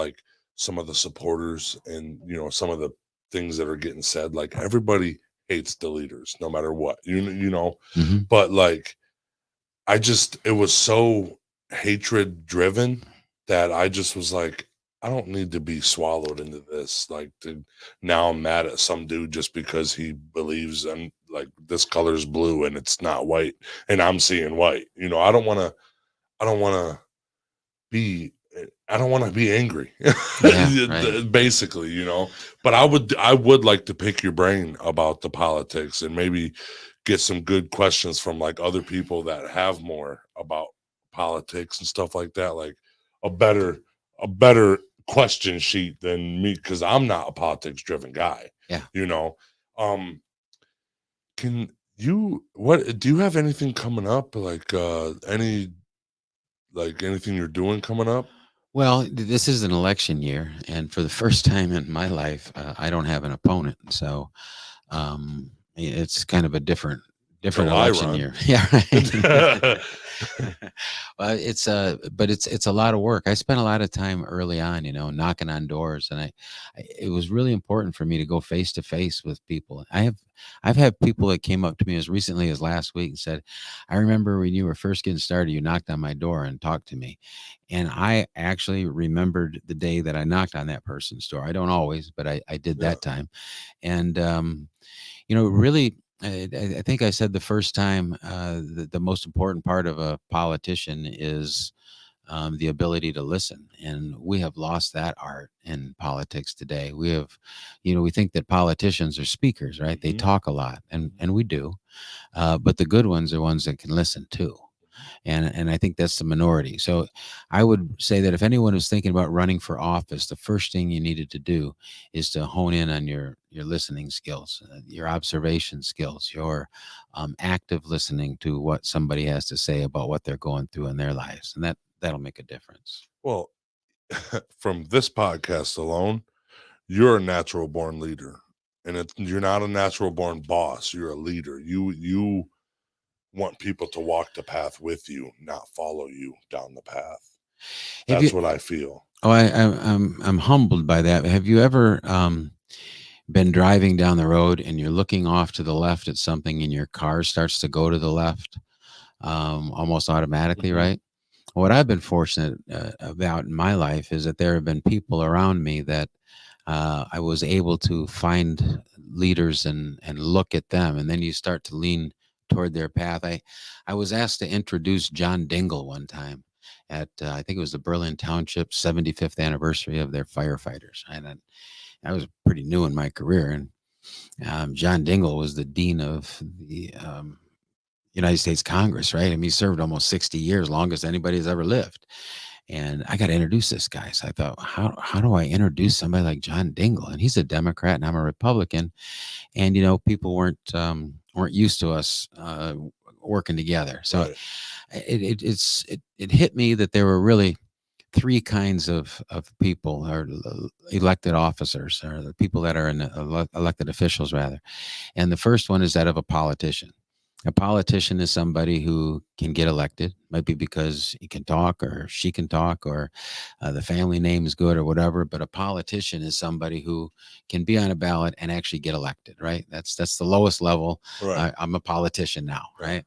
some of the supporters and, some of the things that are getting said. Like, everybody hates the leaders no matter what, Mm-hmm. But it was so hatred driven that I just was like, I don't need to be swallowed into this. Now I'm mad at some dude just because he believes in this color is blue and it's not white and I'm seeing white. I don't want to be angry. Yeah, right. Basically, but I would like to pick your brain about the politics and maybe get some good questions from other people that have more about politics and stuff like that, like a better question sheet than me, because I'm not a politics driven guy. Yeah. Do you have anything coming up, anything you're doing coming up? Well, this is an election year, and for the first time in my life, I don't have an opponent. So it's kind of a different different Till I election run. year. Yeah, right. But it's a lot of work. I spent a lot of time early on, knocking on doors, and it was really important for me to go face to face with people. I've had people that came up to me as recently as last week and said, "I remember when you were first getting started, you knocked on my door and talked to me," and I actually remembered the day that I knocked on that person's door. I don't always, but I did that time, and really. I think I said the first time the most important part of a politician is the ability to listen. And we have lost that art in politics today. We have, we think that politicians are speakers, right? They talk a lot, and we do. But the good ones are ones that can listen too. And I think that's the minority. So I would say that if anyone was thinking about running for office, the first thing you needed to do is to hone in on your listening skills, your observation skills, your active listening to what somebody has to say about what they're going through in their lives, and that'll make a difference. Well, from this podcast alone, you're a natural born leader, and you're not a natural born boss. You're a leader. You want people to walk the path with you, not follow you down the path. That's what I feel. Oh, I'm humbled by that. Have you ever been driving down the road and you're looking off to the left at something and your car starts to go to the left almost automatically, right? What I've been fortunate about in my life is that there have been people around me that I was able to find leaders and look at them, and then you start to lean toward their path. I was asked to introduce John Dingle one time at I think it was the Berlin Township 75th anniversary of their firefighters, and I was pretty new in my career, and John Dingle was the dean of the United States Congress, right? I mean, he served almost 60 years, longest anybody has ever lived. And I got to introduce this guy. So I thought, how do I introduce somebody like John Dingle? And he's a Democrat and I'm a Republican. And, people weren't used to us working together. So it hit me that there were really three kinds of people, or elected officers, or the people that are in elected officials rather. And the first one is that of a politician. A politician is somebody who can get elected, might be because he can talk or she can talk, or the family name is good or whatever. But a politician is somebody who can be on a ballot and actually get elected, right? That's the lowest level. Right. I'm a politician now, right?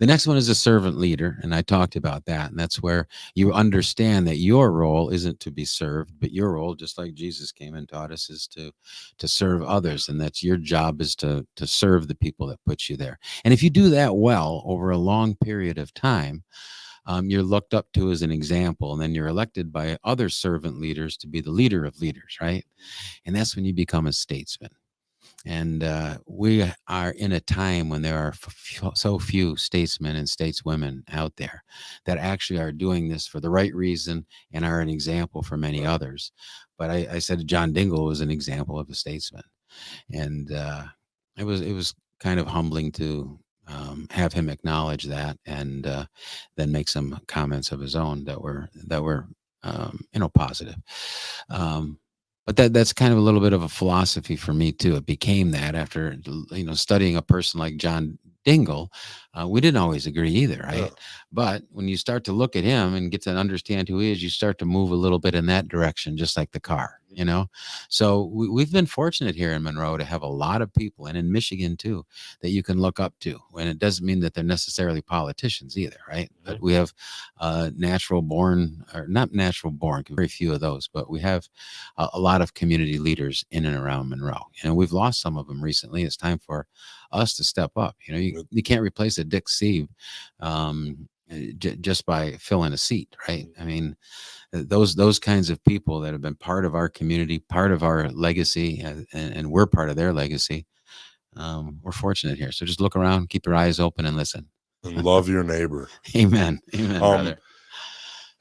The next one is a servant leader, and I talked about that, and that's where you understand that your role isn't to be served, but your role, just like Jesus came and taught us, is to serve others, and that's your job is to serve the people that put you there. And if you do that well over a long period of time, you're looked up to as an example, and then you're elected by other servant leaders to be the leader of leaders, right? And that's when you become a statesman. And we are in a time when there are so few statesmen and stateswomen out there that actually are doing this for the right reason and are an example for many others. But I said John Dingle was an example of a statesman, and it was kind of humbling to have him acknowledge that, and then make some comments of his own that were positive. But that's kind of a little bit of a philosophy for me too. It became that after studying a person like John Dingle. We didn't always agree either, right? Yeah. But when you start to look at him and get to understand who he is, you start to move a little bit in that direction, just like the car, So we've been fortunate here in Monroe to have a lot of people, and in Michigan too, that you can look up to. And it doesn't mean that they're necessarily politicians either, right? Mm-hmm. But we have natural born, or not natural born, very few of those, but we have a lot of community leaders in and around Monroe. And we've lost some of them recently. It's time for us to step up. You can't replace a Dick Sieve just by filling a seat, right? I mean, those kinds of people that have been part of our community, part of our legacy, and we're part of their legacy. We're fortunate here. So just look around, keep your eyes open, and listen. And love your neighbor. Amen. Amen, brother.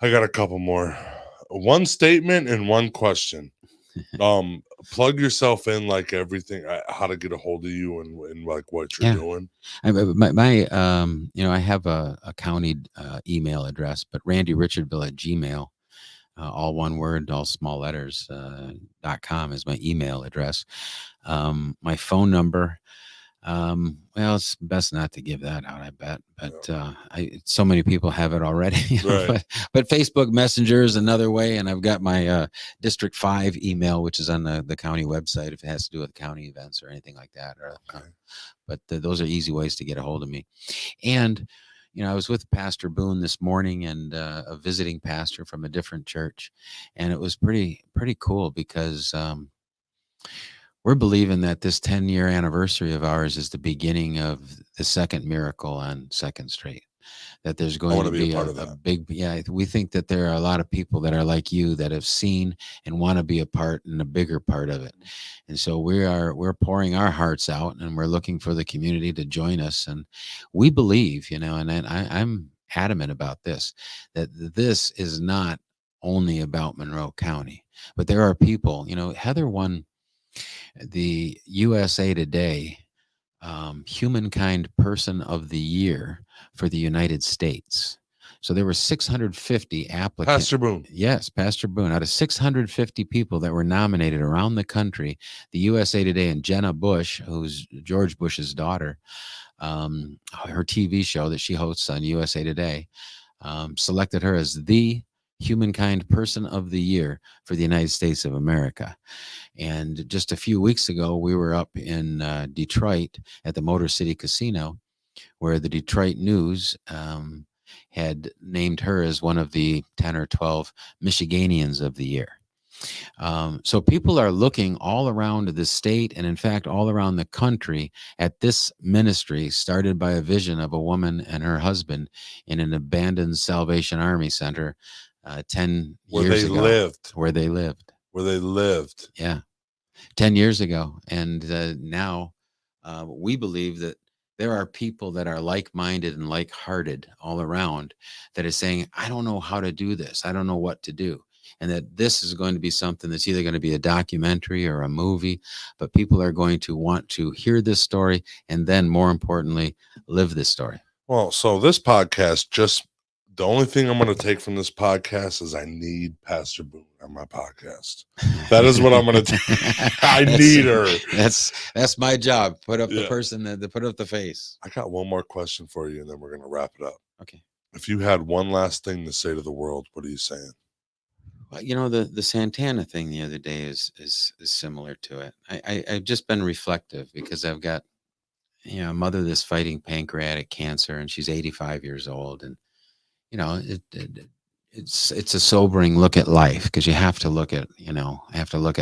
I got a couple more. One statement and one question. Plug yourself in, like everything, how to get a hold of you and like what you're doing. I have a county email address, but RandyRichardville@gmail.com, all one word, all small letters, .com is my email address. My phone number Well, it's best not to give that out, I bet. But so many people have it already. Right. But Facebook Messenger is another way, and I've got my District 5 email, which is on the county website if it has to do with county events or anything like that. But those are easy ways to get a hold of me. And I was with Pastor Boone this morning and a visiting pastor from a different church, and it was pretty cool because we're believing that this 10-year anniversary of ours is the beginning of the second miracle on 2nd Street. That there's going to be a big, we think that there are a lot of people that are like you that have seen and want to be a part and a bigger part of it. And so we're pouring our hearts out, and we're looking for the community to join us. And we believe, and I'm adamant about this, that this is not only about Monroe County, but there are people, Heather won the USA Today Humankind Person of the Year for the United States. So there were 650 applicants. Pastor Boone. Yes, Pastor Boone. Out of 650 people that were nominated around the country, the USA Today and Jenna Bush, who's George Bush's daughter, her TV show that she hosts on USA Today, selected her as the Humankind Person of the Year for the United States of America. And just a few weeks ago, we were up in Detroit at the Motor City Casino, where the Detroit News had named her as one of the 10 or 12 Michiganians of the year. So people are looking all around the state and, in fact, all around the country at this ministry started by a vision of a woman and her husband in an abandoned Salvation Army Center 10 years ago. Where they lived. Yeah. 10 years ago. And now we believe that there are people that are like-minded and like-hearted all around that are saying, I don't know how to do this. I don't know what to do. And that this is going to be something that's either going to be a documentary or a movie, but people are going to want to hear this story and then, more importantly, live this story. Well, so this podcast, the only thing I'm going to take from this podcast is I need Pastor Boone on my podcast. That is what I'm going to take. I need her. That's my job. Put up the person that put up the face. I got one more question for you, and then we're going to wrap it up. Okay. If you had one last thing to say to the world, what are you saying? Well, the Santana thing the other day is similar to it. I've just been reflective because I've got, a mother that's fighting pancreatic cancer, and she's 85 years old, and it's a sobering look at life because you have to look at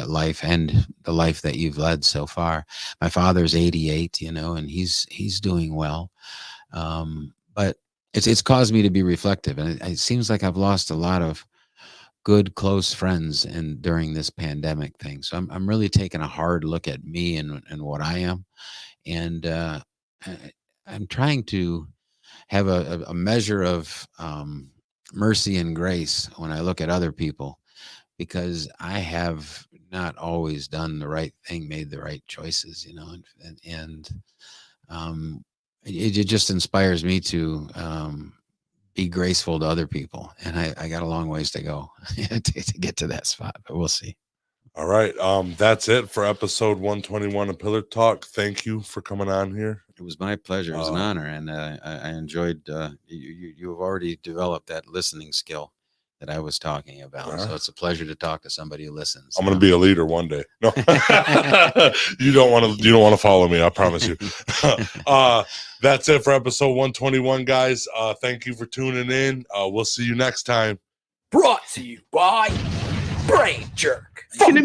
life and the life that you've led so far. My father's 88, and he's doing well, but it's caused me to be reflective, and it seems like I've lost a lot of good close friends during this pandemic thing. So I'm really taking a hard look at me and what I am, and I'm trying to have a measure of mercy and grace when I look at other people, because I have not always done the right thing, made the right choices, it just inspires me to be graceful to other people. And I got a long ways to go to get to that spot, but we'll see. All right. That's it for episode 121 of Pillar Talk. Thank you for coming on here. It was my pleasure. It was an honor. And I enjoyed, you have already developed that listening skill that I was talking about. So it's a pleasure to talk to somebody who listens. I'm going to be a leader one day. No, you don't want to follow me. I promise you. That's it for episode 121, guys. Thank you for tuning in. We'll see you next time. Brought to you by Brain Jerk. Fucking